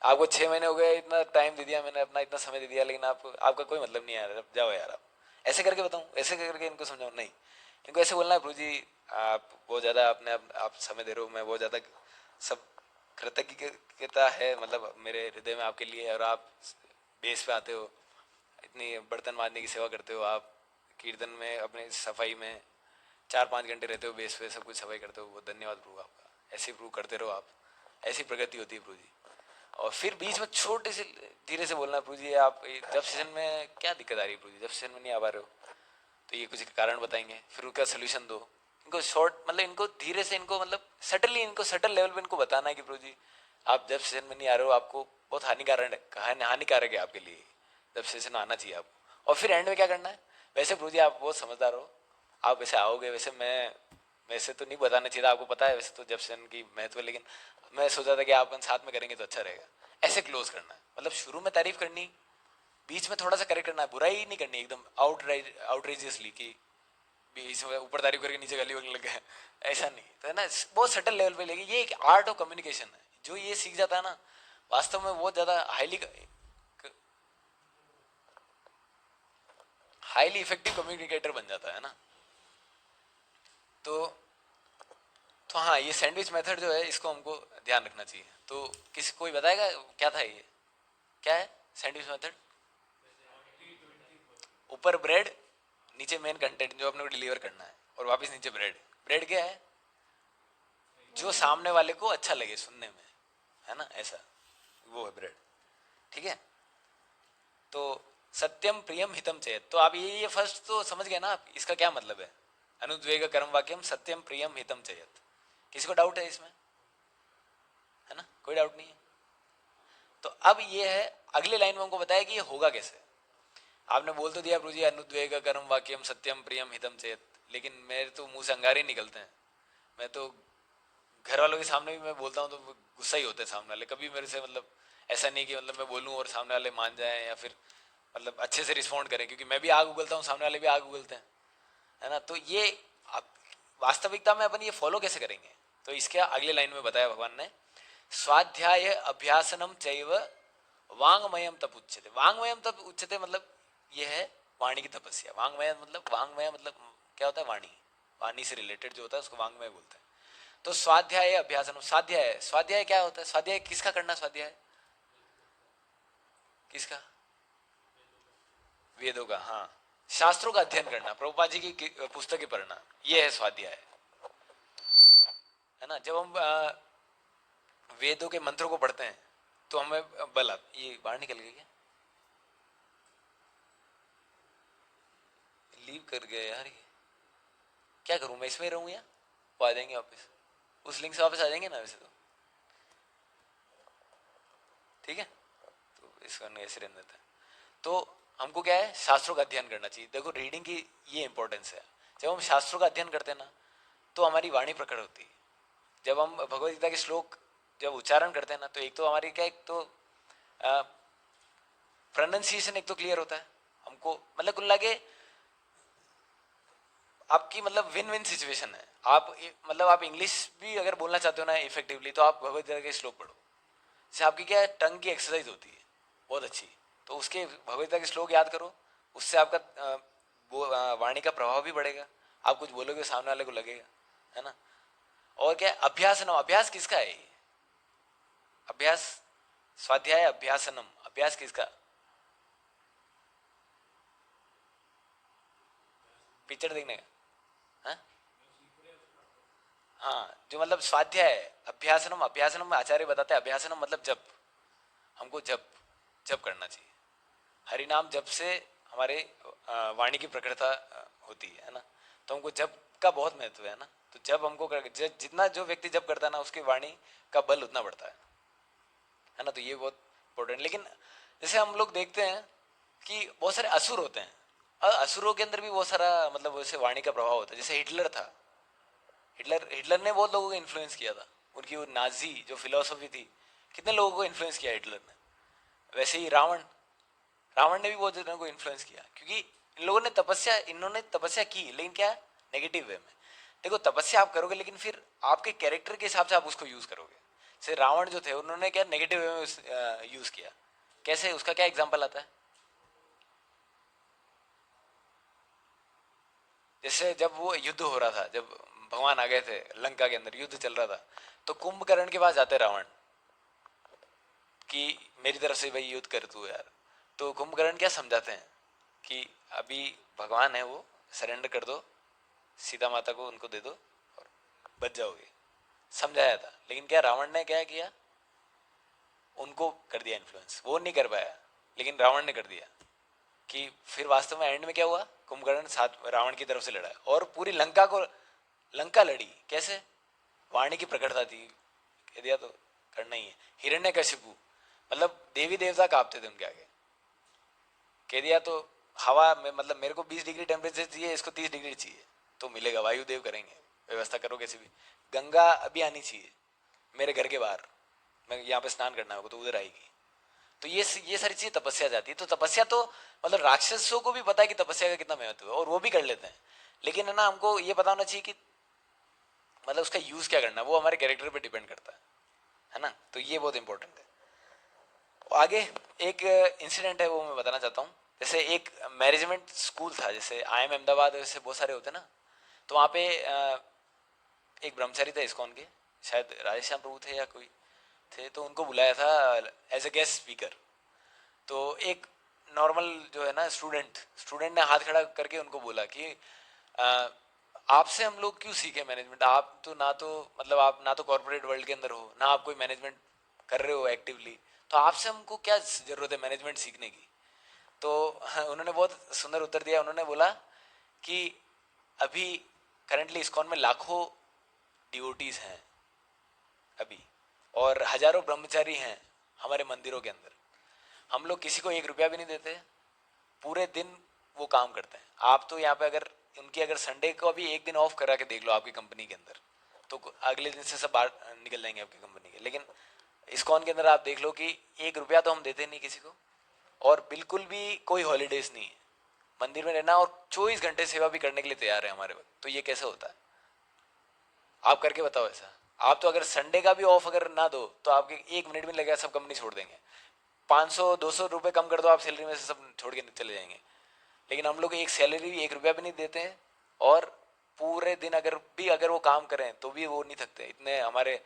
आपको 6 महीने हो गए, इतना टाइम दे दिया मैंने, अपना इतना समय दे दिया, लेकिन आपका कोई मतलब नहीं आ रहा, जाओ यार आप। ऐसे करके बताऊं, ऐसे करके इनको समझाऊं? नहीं, इनको ऐसे बोलना है, प्रभु जी आप बहुत ज़्यादा अपने आप समय दे रहे हो, मैं बहुत ज़्यादा सब कृतज्ञता है मतलब मेरे हृदय में आपके लिए, और आप बेस पे आते हो, इतनी बर्तन मांजने की सेवा करते हो आप, कीर्तन में अपने सफाई में 4-5 घंटे रहते हो बेस पे, सब कुछ सफाई करते हो, बहुत धन्यवाद प्रभु आपका, ऐसे ही प्रभु करते रहो आप, ऐसी प्रगति होती है प्रभु जी। और फिर बीच में छोटे से धीरे से बोलना, प्रभु जी आप जब सेशन में क्या दिक्कत आ रही है प्रभु जी, जब सेशन में नहीं आ पा रहे हो, तो ये कुछ कारण बताएंगे, फिर उसका सोल्यूशन दो। इनको शॉर्ट मतलब इनको धीरे से, इनको मतलब सटनली, इनको सटल लेवल पे इनको बताना है कि प्रभु जी आप जब सेशन में नहीं आ रहे हो, आपको बहुत हानिकारक है आपके लिए, जब सेशन आना चाहिए आपको। और फिर एंड में क्या करना है, वैसे प्रभु जी आप बहुत समझदार हो, आप वैसे आओगे, वैसे तो नहीं बताना चाहिए था, आपको पता है वैसे तो जब सेशन की महत्व, लेकिन मैं सोचा था कि आप साथ में करेंगे तो अच्छा रहेगा। ऐसे क्लोज करना है, मतलब शुरू में तारीफ करनी, बीच में थोड़ा सा करेक्ट करना है, बुराई नहीं करनी एकदम आउटरेजियसली कि बीच में ऊपर तारीफ करके नीचे गाली बोलने लग गया, ऐसा नहीं। तो है ना, बहुत सटल लेवल पे लेके, ये एक आर्ट ऑफ कम्युनिकेशन है, जो ये सीख जाता है ना, वास्तव में बहुत ज्यादा हाईली इफेक्टिव कम्युनिकेटर बन जाता है ना। तो तो हाँ, ये सैंडविच मेथड जो है, इसको हमको ध्यान रखना चाहिए। तो किसी कोई बताएगा क्या था ये, क्या है सैंडविच मेथड? ऊपर ब्रेड, नीचे मेन कंटेंट जो अपने को डिलीवर करना है, और वापस नीचे ब्रेड। ब्रेड क्या है, जो सामने वाले को अच्छा लगे सुनने में, है ना, ऐसा वो है ब्रेड, ठीक है। तो सत्यम प्रियम हितम चेत, तो आप ये फर्स्ट तो समझ गए ना आप, इसका क्या मतलब है। अनुद्वेग कर्म वाक्यम सत्यम प्रियम हितम चेत। किसी को डाउट है इसमें, है ना, कोई डाउट नहीं है। तो अब ये है, अगली लाइन में हमको बताया कि ये होगा कैसे। आपने बोल तो दिया प्रभु जी अनुद्वेग कर्म वाक्यम सत्यम प्रियम हितम चेत, लेकिन मेरे तो मुंह से अंगारे ही निकलते हैं। मैं तो घर वालों के सामने भी मैं बोलता हूँ तो गुस्सा ही होता है सामने वाले, कभी मेरे से मतलब ऐसा नहीं कि मतलब मैं बोलूँ और सामने वाले मान जाएं या फिर मतलब अच्छे से रिस्पॉन्ड करें, क्योंकि मैं भी आग उगलता हूँ, सामने वाले भी आग उगलते हैं, है ना। तो ये वास्तविकता में अपन ये फॉलो कैसे करेंगे, तो इसके अगले लाइन में बताया भगवान ने, स्वाध्याय अभ्यासनम चैव वांगमयम तप उच्यते। वांगमयम तप उच्यते मतलब ये है वाणी की तपस्या। वांगमय मतलब क्या होता है, वाणी, वाणी से रिलेटेड जो होता है उसको वांगमय बोलते हैं। तो स्वाध्याय अभ्यासनम, स्वाध्याय, स्वाध्याय क्या होता है, स्वाध्याय किसका करना, स्वाध्याय किसका, वेदों का, हाँ, शास्त्रों का अध्ययन करना, प्रभुपाद जी की पुस्तकें पढ़ना, ये है स्वाध्याय, है ना। जब हम वेदों के मंत्रों को पढ़ते हैं तो हमें बल ये बाहर निकल गई क्या, लीव कर गया यार, ये क्या करूं मैं, इसमें रहूं या वो आ जाएंगे वापस, उस लिंक से वापस आ जाएंगे ना वैसे तो, ठीक है। तो इसका ऐसे रहने देता है। तो हमको क्या है, शास्त्रों का अध्ययन करना चाहिए। देखो रीडिंग की ये इंपॉर्टेंस है, जब हम शास्त्रों का अध्ययन करते हैं ना तो हमारी वाणी प्रकट होती है। जब हम भगवद गीता के श्लोक जब उच्चारण करते हैं ना, तो एक तो हमारी क्या, एक तो प्रोनाउंसिएशन एक तो क्लियर होता है हमको, मतलब कुल लगे आपकी मतलब विन विन सिचुएशन है। आप मतलब आप इंग्लिश भी अगर बोलना चाहते हो ना इफेक्टिवली, तो आप भगवद गीता के श्लोक पढ़ो, इससे आपकी क्या है, टंग की एक्सरसाइज होती है बहुत अच्छी। तो उसके भगवद गीता के श्लोक याद करो, उससे आपका वाणी का प्रभाव भी बढ़ेगा, आप कुछ बोलोगे सामने वाले को लगेगा, है ना। और क्या, अभ्यासनम, अभ्यास किसका है ये, अभ्यास, स्वाध्याय अभ्यासनम, अभ्यास किसका, पिक्चर देखने का, हाँ हाँ, जो मतलब स्वाध्याय, अभ्यासनम, अभ्यासनम में आचार्य बताते हैं अभ्यासनम मतलब जप, हमको जप जप करना चाहिए। हरि नाम जप से हमारे वाणी की प्रखरता होती है ना। तो हमको जप का बहुत महत्व है ना। तो जब हमको जितना जो व्यक्ति जप करता है ना, उसकी वाणी का बल उतना बढ़ता है ना। तो ये बहुत इंपॉर्टेंट। लेकिन जैसे हम लोग देखते हैं कि बहुत सारे असुर होते हैं, और असुरों के अंदर भी बहुत सारा मतलब वैसे वाणी का प्रभाव होता है। जैसे हिटलर था, हिटलर हिटलर ने बहुत लोगों को इन्फ्लुएंस किया था, उनकी वो नाजी जो फिलोसफी थी, कितने लोगों को इन्फ्लुएंस किया हिटलर ने। वैसे ही रावण, रावण ने भी बहुत जनों को इन्फ्लुएंस किया, क्योंकि इन लोगों ने तपस्या, इन्होंने तपस्या की, लेकिन क्या, नेगेटिव वे में। देखो तपस्या आप करोगे, लेकिन फिर आपके कैरेक्टर के हिसाब से आप उसको यूज करोगे। जैसे रावण जो थे, उन्होंने क्या नेगेटिव वे में यूज किया, कैसे, उसका क्या एग्जाम्पल आता है। जैसे जब वो युद्ध हो रहा था, जब भगवान आ गए थे लंका के अंदर, युद्ध चल रहा था, तो कुंभकर्ण के पास जाते रावण कि मेरी तरफ से भाई युद्ध कर तू यार। तो कुंभकर्ण क्या समझाते हैं कि अभी भगवान है, वो सरेंडर कर दो, सीता माता को उनको दे दो और बच जाओगे, समझाया था। लेकिन क्या रावण ने क्या किया, उनको कर दिया इन्फ्लुएंस, वो नहीं कर पाया, लेकिन रावण ने कर दिया। कि फिर वास्तव में एंड में क्या हुआ, कुंभकर्ण साथ रावण की तरफ से लड़ा और पूरी लंका को, लंका लड़ी कैसे, वाणी की प्रकटता थी, कह दिया तो करना ही है। हिरण्यकशिपु मतलब देवी देवता कांपते थे उनके आगे, कह दिया तो हवा में, मतलब मेरे को 20 डिग्री टेम्परेचर चाहिए, इसको 30 डिग्री चाहिए, तो मिलेगा, वायुदेव करेंगे, व्यवस्था करो कैसे भी। गंगा अभी आनी चाहिए मेरे घर के बाहर, मैं यहाँ पे स्नान करना होगा तो उधर आएगी। तो ये सारी चीजें तपस्या जाती है। तो तपस्या तो मतलब राक्षसों को भी पता है कि तपस्या का कितना महत्व है, और वो भी कर लेते हैं। लेकिन है ना, हमको ये पता होना चाहिए कि मतलब उसका यूज क्या करना, वो हमारे कैरेक्टर पे डिपेंड करता है ना। तो ये बहुत इंपॉर्टेंट है। आगे एक इंसिडेंट है, वो मैं बताना चाहता हूँ। जैसे एक मैनेजमेंट स्कूल था, जैसे IIM अहमदाबाद, वैसे बहुत सारे होते हैं ना। तो वहाँ पे एक ब्रह्मचारी थे इस्कॉन के, शायद राधेश्याम प्रभु थे या कोई थे, तो उनको बुलाया था एज ए गेस्ट स्पीकर। तो एक नॉर्मल जो है ना स्टूडेंट, स्टूडेंट ने हाथ खड़ा करके उनको बोला कि अ, आपसे हम लोग क्यों सीखे मैनेजमेंट, आप तो ना तो मतलब आप ना तो कॉर्पोरेट वर्ल्ड के अंदर हो, ना आप कोई मैनेजमेंट कर रहे हो एक्टिवली, तो आपसे हमको क्या जरूरत है मैनेजमेंट सीखने की? तो उन्होंने बहुत सुंदर उत्तर दिया। उन्होंने बोला कि अभी करंटली इस्कॉन में लाखों डिवोटीज हैं अभी, और हजारों ब्रह्मचारी हैं हमारे मंदिरों के अंदर। हम लोग किसी को 1 रुपया भी नहीं देते, पूरे दिन वो काम करते हैं। आप तो यहाँ पे अगर उनकी अगर संडे को भी एक दिन ऑफ करा के देख लो आपकी कंपनी के अंदर, तो अगले दिन से सब बाहर निकल जाएंगे आपकी कंपनी के। लेकिन इस्कॉन के अंदर आप देख लो कि 1 रुपया तो हम देते नहीं किसी को, और बिल्कुल भी कोई हॉलीडेज नहीं है। मंदिर में रहना और 24 घंटे सेवा भी करने के लिए तैयार है हमारे वक्त। तो ये कैसे होता है? आप करके बताओ ऐसा। आप तो अगर संडे का भी ऑफ अगर ना दो तो आपके 1 मिनट में लगेगा सब कंपनी छोड़ देंगे। 500-200 रुपये कम कर दो आप सैलरी में से, सब छोड़ के चले जाएंगे। लेकिन हम लोग एक सैलरी भी 1 रुपया भी नहीं देते हैं, और पूरे दिन अगर वो काम करें तो भी वो नहीं थकते। इतने हमारे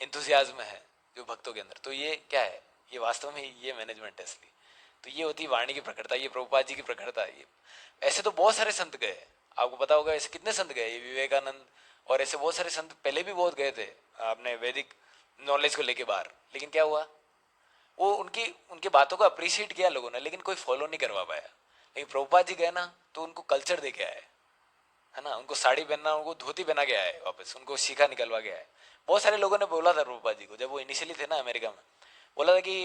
इंथुजियाज्म है जो भक्तों के अंदर। तो ये क्या है? ये वास्तव में ये मैनेजमेंट है असली। तो ये होती है वाणी की प्रखरता, ये प्रभुपाद जी की प्रखरता है। ये ऐसे तो बहुत सारे संत गए, आपको पता होगा ऐसे कितने संत गए, ये विवेकानंद और ऐसे बहुत सारे संत पहले भी बहुत गए थे आपने वैदिक नॉलेज को लेके बाहर। लेकिन क्या हुआ? वो उनकी उनकी बातों को अप्रिशिएट किया लोगों ने, लेकिन कोई फॉलो नहीं करवा पाया। लेकिन प्रभुपाद जी गए ना, तो उनको कल्चर दे के आए, है ना। उनको साड़ी पहनना, उनको धोती पहना के आए वापस, उनको शिखा निकलवा के आए। बहुत सारे लोगों ने बोला था प्रभुपाद जी को, जब वो इनिशियली थे ना अमेरिका में, बोला था कि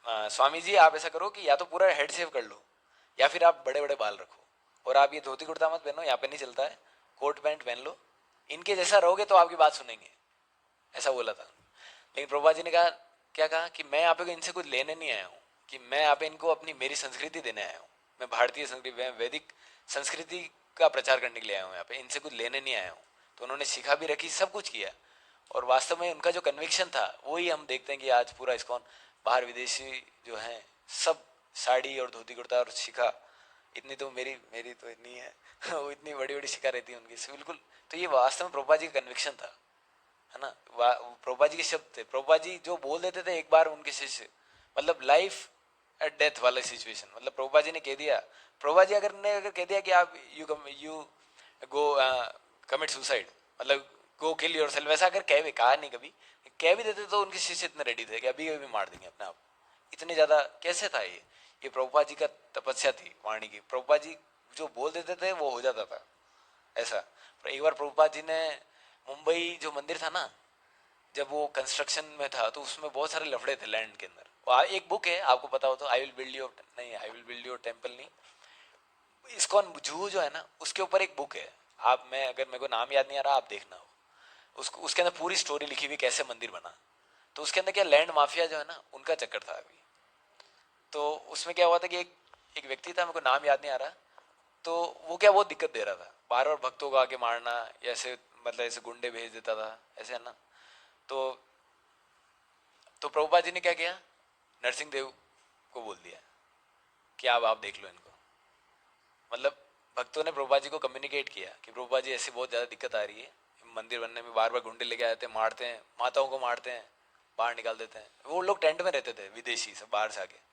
स्वामी जी आप ऐसा करो कि या तो पूरा हेड शेव कर लो, या फिर आप बड़े बड़े बाल रखो, और आप ये धोती कुर्ता मत पहनो, यहाँ पे नहीं चलता है, कोट पैंट पहन लो। इनके जैसा रहोगे तो आपकी बात सुनेंगे, ऐसा बोला था। लेकिन प्रभुपाद जी ने कहा, क्या कहा कि मैं यहाँ पे इनसे कुछ लेने नहीं आया हूँ, कि मैं यहाँ पे इनको अपनी मेरी संस्कृति देने आया हूँ। मैं भारतीय संस्कृति, वैदिक संस्कृति का प्रचार करने के लिए आया हूँ यहाँ पे, इनसे कुछ लेने नहीं आया हूँ। तो उन्होंने शिखा भी रखी, सब कुछ किया, और वास्तव में उनका जो कन्विक्शन था वही हम देखते हैं कि आज पूरा इस्कॉन, बाहर विदेशी जो हैं सब साड़ी और धोती कुर्ता और शिखा, इतनी तो मेरी मेरी तो इतनी है वो इतनी बड़ी बड़ी शिखा रहती है उनकी, बिल्कुल। तो ये वास्तव में प्रभुपाद जी का कन्विक्शन था, है ना। प्रभुपाद जी के शब्द थे। प्रभुपाद जी जो बोल देते थे एक बार उनके शिष्य, मतलब लाइफ एट डेथ वाला सिचुएशन, मतलब प्रभुपाद जी ने कह दिया, प्रभुपाद जी अगर कह दिया कि आप यू गो कमिट सुसाइड, मतलब गो किल योर सेल्फ, वैसा अगर कहा नहीं, कभी कह भी देते तो उनके शिष्य इतने रेडी थे कि अभी अभी मार देंगे अपने आप। इतने ज्यादा कैसे था ये प्रभुपाद जी का तपस्या थी वाणी की। प्रभुपाद जी जो बोल देते थे वो हो जाता था ऐसा। एक बार प्रभुपाद जी ने मुंबई जो मंदिर था ना, जब वो कंस्ट्रक्शन में था तो उसमें बहुत सारे लफड़े थे लैंड के अंदर। एक बुक है आपको पता हो तो, आई विल बिल्ड योर, नहीं I will build your temple नहीं, इस्कॉन जू जो है ना उसके ऊपर एक बुक है। आप, मैं अगर मेरे को नाम याद नहीं आ रहा, आप देखना हो उसको, उसके अंदर पूरी स्टोरी लिखी हुई कैसे मंदिर बना। तो उसके अंदर क्या लैंड माफिया जो है ना उनका चक्कर था अभी। तो उसमें क्या हुआ था कि एक व्यक्ति था, मेरे को नाम याद नहीं आ रहा, तो वो क्या बहुत दिक्कत दे रहा था, बार बार भक्तों को आके मारना, या ऐसे मतलब ऐसे गुंडे भेज देता था ऐसे, है ना। तो प्रभुपाद जी ने क्या किया, नरसिंह देव को बोल दिया कि अब आप देख लो इनको। मतलब भक्तों ने प्रभुपाद जी को कम्युनिकेट किया कि प्रभुपाद जी ऐसी बहुत ज़्यादा दिक्कत आ रही है, मंदिर बनने में बार बार गुंडे लेके आते हैं, मारते हैं, माताओं को मारते हैं, बाहर निकाल देते हैं। वो लोग टेंट में रहते थे विदेशी सब बाहर से आके।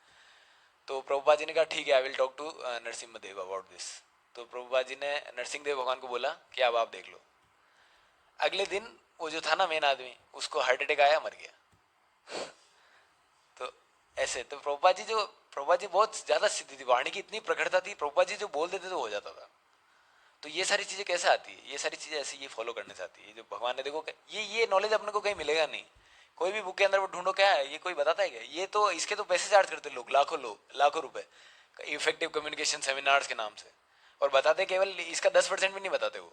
तो प्रभुपाद जी ने कहा ठीक है, I will talk to Narsingh Dev about this. तो प्रभुपाद जी ने नरसिंह देव भगवान को बोला कि अब आप देख लो। अगले दिन वो जो था ना मेन आदमी, उसको हार्ट अटैक आया, मर गया। तो ऐसे तो प्रभुपाद जी बहुत ज्यादा सिद्धि थी, वाणी की इतनी प्रखरता थी, प्रभुपाद जी जो बोल देते तो हो जाता था। तो ये सारी चीजें कैसे आती है, ये सारी चीजें ऐसे ये फॉलो करने से आती है। जो भगवान ने देखो, ये नॉलेज अपने को कहीं मिलेगा नहीं, कोई भी बुक के अंदर वो ढूंढो क्या है, ये कोई बताता है क्या? ये तो इसके तो पैसे चार्ज करते लोग, लाखों रुपए इफेक्टिव कम्युनिकेशन सेमिनार्स के नाम से, और बताते केवल इसका 10% भी नहीं बताते वो।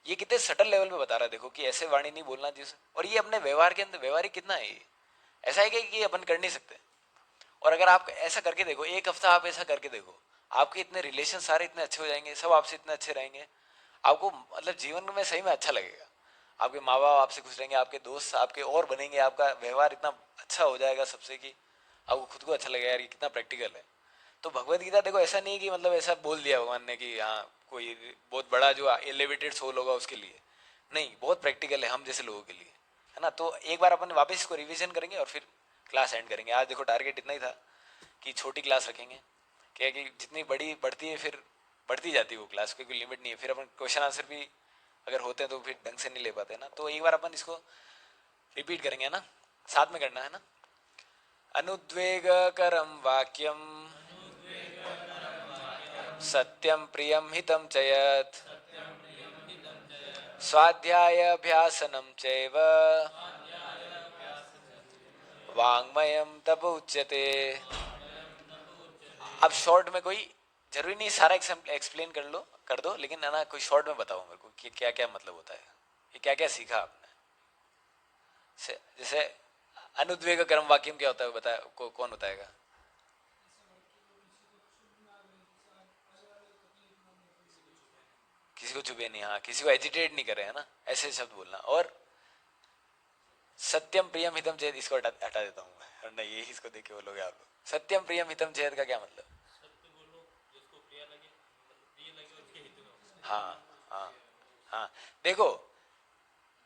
ये कितने सटल लेवल पे बता रहा है, देखो कि ऐसे वाणी नहीं बोलना जिस, और ये अपने व्यवहार के अंदर व्यवहारिक कितना है ये। ऐसा है कि ये अपन कर नहीं सकते। और अगर आप ऐसा करके देखो, एक हफ्ता आप ऐसा करके देखो, आपके इतने रिलेशन सारे इतने अच्छे हो जाएंगे, सब आपसे इतने अच्छे रहेंगे, आपको मतलब जीवन में सही में अच्छा लगेगा। आपके माँ बाप आपसे खुश रहेंगे, आपके दोस्त आपके और बनेंगे, आपका व्यवहार इतना अच्छा हो जाएगा सबसे कि आपको खुद को अच्छा लगेगा यार, ये कितना प्रैक्टिकल है। तो भगवत गीता देखो, ऐसा नहीं है कि मतलब ऐसा बोल दिया भगवान ने कि हाँ कोई बहुत बड़ा जो एलिवेटेड सोल होगा उसके लिए, नहीं, बहुत प्रैक्टिकल है हम जैसे लोगों के लिए, है ना। तो एक बार अपन वापस इसको रिवीजन करेंगे और फिर क्लास एंड करेंगे। आज देखो टारगेट इतना ही था कि छोटी क्लास रखेंगे, क्या कि जितनी बड़ी बढ़ती है फिर बढ़ती जाती है वो क्लास, कोई लिमिट नहीं है। फिर अपन क्वेश्चन आंसर भी अगर होते हैं तो फिर ढंग से नहीं ले पाते ना। तो एक बार अपन इसको रिपीट करेंगे, है ना, साथ में करना है ना। अनुद्वेगकरं वाक्यं सत्यं प्रियं हितं च यत् स्वाध्यायाभ्यासनं चैव वाङ्मयं तप उच्यते। अब शॉर्ट में कोई जरूरी नहीं सारा एक्सप्लेन कर दो, लेकिन है ना कोई शॉर्ट में बताओ मेरे को कि क्या क्या मतलब होता है, ये क्या क्या सीखा आपने। जैसे अनुद्वेग कर्म वाक्यम क्या होता है बताया, कौन बताएगा। किसी को चुभे नहीं, हाँ किसी को एजिटेट नहीं करे, है ना, ऐसे शब्द बोलना। और सत्यम प्रियम हितम चेत, इसको हटा देता हूँ मैं, वरना यही इसको देख के बोलोगे आप लोग। सत्यम प्रियम हितम चेत का क्या मतलब। हाँ हाँ हाँ। देखो,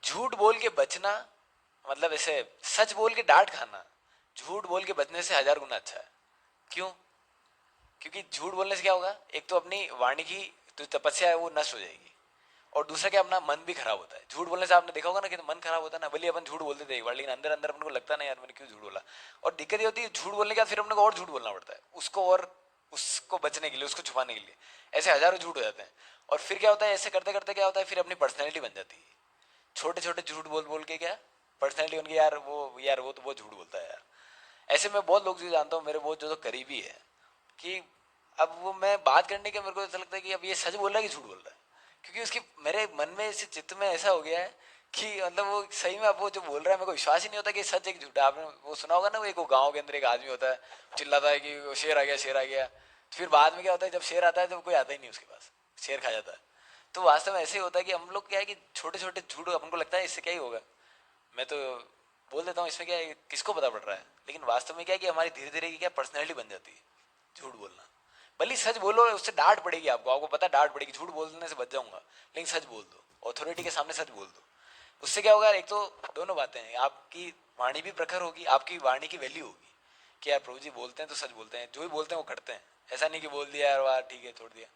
झूठ बोल के बचना मतलब ऐसे सच बोल के डांट खाना झूठ बोल के बचने से 1000 गुना अच्छा है। क्यों? क्योंकि झूठ बोलने से क्या होगा, एक तो अपनी वाणी की जो तपस्या है वो नष्ट हो जाएगी, और दूसरा क्या, अपना मन भी खराब होता है। झूठ बोलने से आपने देखा होगा ना कि तो मन खराब होता है ना, भले अपन झूठ बोलते थे एक बार, लेकिन अंदर अंदर अपन को लगता नहीं यार मैंने क्यों झूठ बोला। और दिक्कत ये होती है झूठ बोलने के बाद फिर अपने को और झूठ बोलना पड़ता है उसको, और उसको बचने के लिए, उसको छुपाने के लिए, ऐसे 1000 झूठ हो जाते हैं। और फिर क्या होता है, ऐसे करते करते क्या होता है, फिर अपनी पर्सनैलिटी बन जाती है। छोटे छोटे झूठ बोल बोल के क्या पर्सनैलिटी उनकी, यार वो तो बहुत झूठ बोलता है यार। ऐसे मैं बहुत लोग जो जानता हूँ, मेरे बहुत जो तो करीबी है, कि अब वो मैं बात करने के मेरे को ऐसा लगता है कि अब ये सच बोल रहा है कि झूठ बोल रहा है। क्योंकि उसकी मेरे मन में इस चित्त में ऐसा हो गया है कि मतलब वो सही में अब वो जो बोल रहा है मेरे को विश्वास ही नहीं होता कि सच एक झूठा। आपने वो सुना होगा ना, वो एक गाँव के अंदर एक आदमी होता है, चिल्लाता है कि वो शेर आ गया शेर आ गया। तो फिर बाद में क्या होता है, जब शेर आता है तो कोई आता ही नहीं उसके पास, शेर खा जाता है। तो वास्तव में ऐसे ही होता है कि हम लोग क्या है कि छोटे छोटे झूठ हमको लगता है इससे क्या ही होगा, मैं तो बोल देता हूँ इसमें क्या है, किसको पता पड़ रहा है। लेकिन वास्तव में क्या है कि हमारी धीरे धीरे की क्या पर्सनैलिटी बन जाती है झूठ बोलना। भले सच बोलो, उससे डांट पड़ेगी आपको, आपको पता डांट पड़ेगी, झूठ बोलने से बच जाऊंगा, लेकिन सच बोल दो, ऑथोरिटी के सामने सच बोल दो। उससे क्या होगा, एक तो दोनों बातें हैं, आपकी वाणी भी प्रखर होगी, आपकी वाणी की वैल्यू होगी कि यार प्रभु जी बोलते हैं तो सच बोलते हैं, जो भी बोलते हैं वो करते हैं। ऐसा नहीं कि बोल दिया यार वाह ठीक है छोड़ दिया,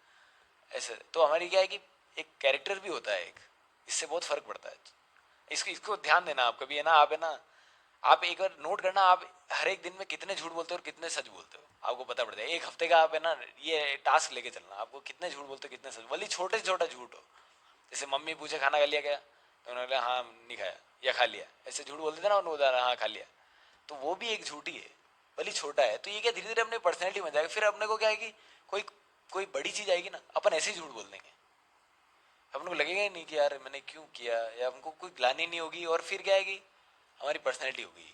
ऐसे तो हमारी क्या है कि एक कैरेक्टर भी होता है एक, इससे बहुत फर्क पड़ता है। इसको ध्यान देना आप कभी, है ना, आप है ना, आप एक बार नोट करना, आप हर एक दिन में कितने झूठ बोलते हो और कितने सच बोलते हो, आपको पता पड़ जाएगा। एक हफ्ते का आप है ना ये टास्क लेके चलना, आपको कितने झूठ बोलते हो कितने सच, भले छोटे से छोटा झूठ हो। जैसे मम्मी पूछे खाना खा लिया क्या, तो उन्होंने बोला हाँ नहीं खाया या खा लिया, ऐसे झूठ बोलते थे ना उन्होंने बताया हाँ खा लिया, तो वो भी एक झूठ ही है, भले छोटा है। तो ये क्या धीरे धीरे अपनी पर्सनैलिटी बन जाएगी, फिर अपने को क्या है कि कोई कोई बड़ी चीज आएगी ना, अपन ऐसे ही झूठ बोल देंगे, अपन को लगेगा ही नहीं कि यार मैंने क्यों किया, या हमको कोई ग्लानि नहीं होगी, और फिर क्या है कि हमारी पर्सनैलिटी हो गई,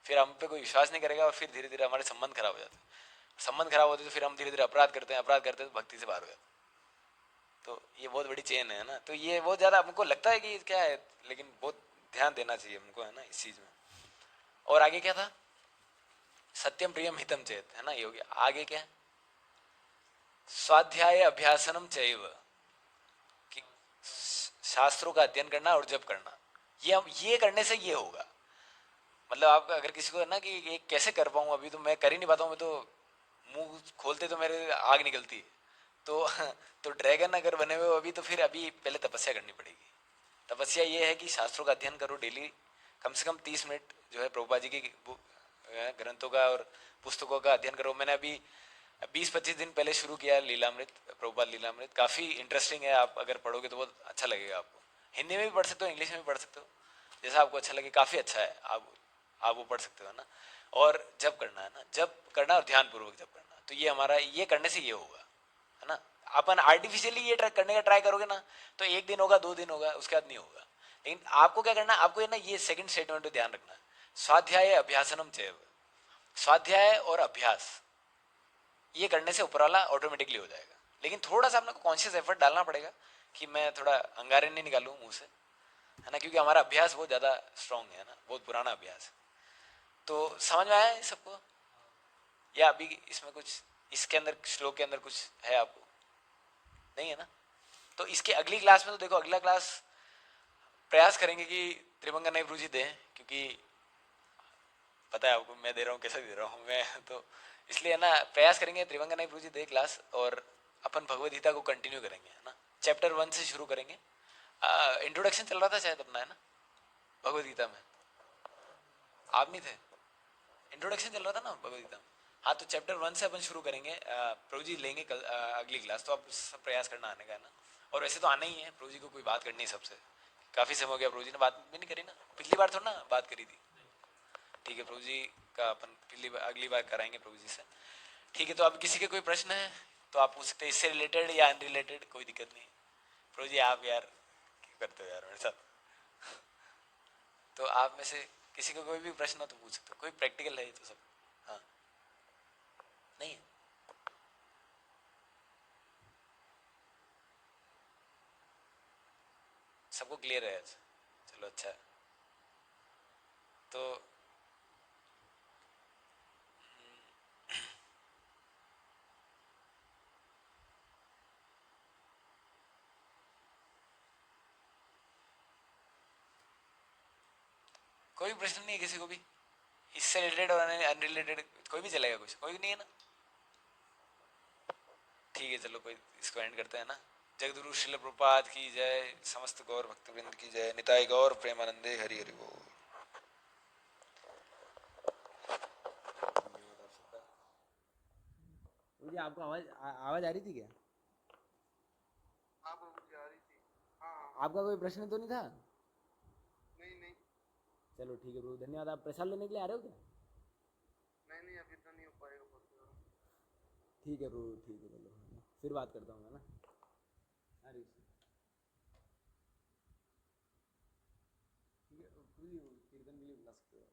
फिर हम पे कोई विश्वास नहीं करेगा, और फिर धीरे धीरे हमारे संबंध खराब हो जाते हैं। संबंध खराब होते तो फिर हम धीरे धीरे अपराध करते हैं, अपराध करते हैं तो भक्ति से बाहर हो जाते हैं। तो ये बहुत बड़ी चेन है ना, तो ये बहुत ज़्यादा हमको लगता है कि क्या है, लेकिन बहुत ध्यान देना चाहिए हमको, है ना, इस चीज़ में। और आगे क्या था, सत्यम प्रियम हितम चेत, है ना, ये हो गया। आगे क्या है, स्वाध्याय अभ्यासनम चैव, कि शास्त्रों का अध्ययन करना और जप करना, ये करने से ये होगा। मतलब आप अगर किसी को है ना कि ये कैसे कर पाऊँ, अभी तो मैं कर ही नहीं पाता हूँ, मैं तो मुंह खोलते तो मेरे आग निकलती है। तो तो ड्रैगन अगर बने हुए हो अभी, तो फिर अभी पहले तपस्या करनी पड़ेगी। तपस्या ये है कि शास्त्रों का अध्ययन करो डेली, कम से कम 30 मिनट जो है प्रभुपा जी की ग्रंथों का और पुस्तकों का अध्ययन करो। मैंने अभी 20-25 दिन पहले शुरू किया लीलामृत, प्रभुपाद लीलामृत, काफ़ी इंटरेस्टिंग है, आप अगर पढ़ोगे तो बहुत अच्छा लगेगा आपको। हिंदी में भी पढ़ सकते हो, इंग्लिश में भी पढ़ सकते हो, जैसा आपको अच्छा लगे, काफ़ी अच्छा है, आप वो पढ़ सकते हो ना। और जब करना है ना, जब करना और ध्यानपूर्वक जब करना, तो ये हमारा, ये करने से ये होगा, है ना। अपन आर्टिफिशियली ये ट्राई करने का ट्राई करोगे ना, तो एक दिन होगा 2 दिन होगा, उसके बाद नहीं होगा। लेकिन आपको क्या करना है, आपको ये ना ये सेकंड स्टेटमेंट पे ध्यान रखना है, स्वाध्याय अभ्यासनम चैव। स्वाध्याय और अभ्यास ये करने से उपराला ऑटोमेटिकली हो जाएगा, लेकिन थोड़ा सा अपने को कॉन्शियस एफर्ट डालना पड़ेगा कि मैं थोड़ा अंगारे नहीं निकालूं मुंह से, है ना, क्योंकि हमारा अभ्यास बहुत ज़्यादा स्ट्रांग है ना, बहुत पुराना अभ्यास है। तो समझ में आया है सबको, या अभी इसमें कुछ, इसके अंदर श्लोक के अंदर कुछ है आपको, नहीं है ना। तो इसके अगली क्लास में तो देखो, अगला क्लास प्रयास करेंगे कि त्रिभंगा नई जी दें, क्योंकि पता है आपको मैं दे रहा हूँ, कैसा दे रहा हूँ मैं तो इसलिए है ना, प्रयास करेंगे त्रिभंगा नई जी दे क्लास, और अपन भगवद गीता को कंटिन्यू करेंगे, है ना, चैप्टर 1 से शुरू करेंगे। इंट्रोडक्शन चल रहा था शायद अपना, है ना, भगवद गीता में, आप नहीं थे, इंट्रोडक्शन चल रहा था ना भगवद गीता। हाँ तो चैप्टर 1 से अपन शुरू करेंगे। प्रभु जी लेंगे कल अगली क्लास, तो आप सब प्रयास करना आने का है ना। और वैसे तो आना ही है, प्रभु जी को कोई बात करनी है सबसे। काफ़ी समय हो गया, प्रभु जी ने बात भी नहीं करी ना, पिछली बार थोड़ा ना बात करी थी। ठीक है, प्रभु जी का अपन अगली बार कराएंगे प्रभु जी से। ठीक है, तो अब किसी के कोई प्रश्न है तो आप पूछ सकते हैं, इससे रिलेटेड या अनरिलेटेड, कोई दिक्कत नहीं। प्रभु जी आप यार क्यों करते हो यार मेरे साथ। तो आप में से किसी को कोई भी प्रश्न हो तो पूछ सकते हो, कोई प्रैक्टिकल है तो सब। हाँ नहीं है, सबको क्लियर है आज। चलो अच्छा है। तो कोई प्रश्न नहीं है किसी को भी, इससे रिलेटेड और अनरिलेटेड कोई भी चलेगा, कुछ कोई भी नहीं है ना। ठीक है चलो, कोई इसको एंड करते हैं ना। जगदुरु श्रील प्रभुपाद की जय, समस्त गौर भक्तवृंद की जय, निताई गौर प्रेमानंदे हरि हरि बोल। जी आपको आवाज आ रही थी क्या? हाँ बाबू जी आ रही थी। हाँ हाँ। आपका कोई प्रश्न तो नहीं था? नहीं नहीं चलो ठीक है प्रभु, धन्यवाद। आप प्रसाद लेने के लिए आ रहे हो क्या? नहीं नहीं, अभी तो नहीं हो पाएगा पॉसिबल। ठीक है प्रभु, ठीक है, चलो है ना? फिर बात करता हूँ मैं ना। अरे ठीक है, कीर्तन के लिए बुला सकते हो।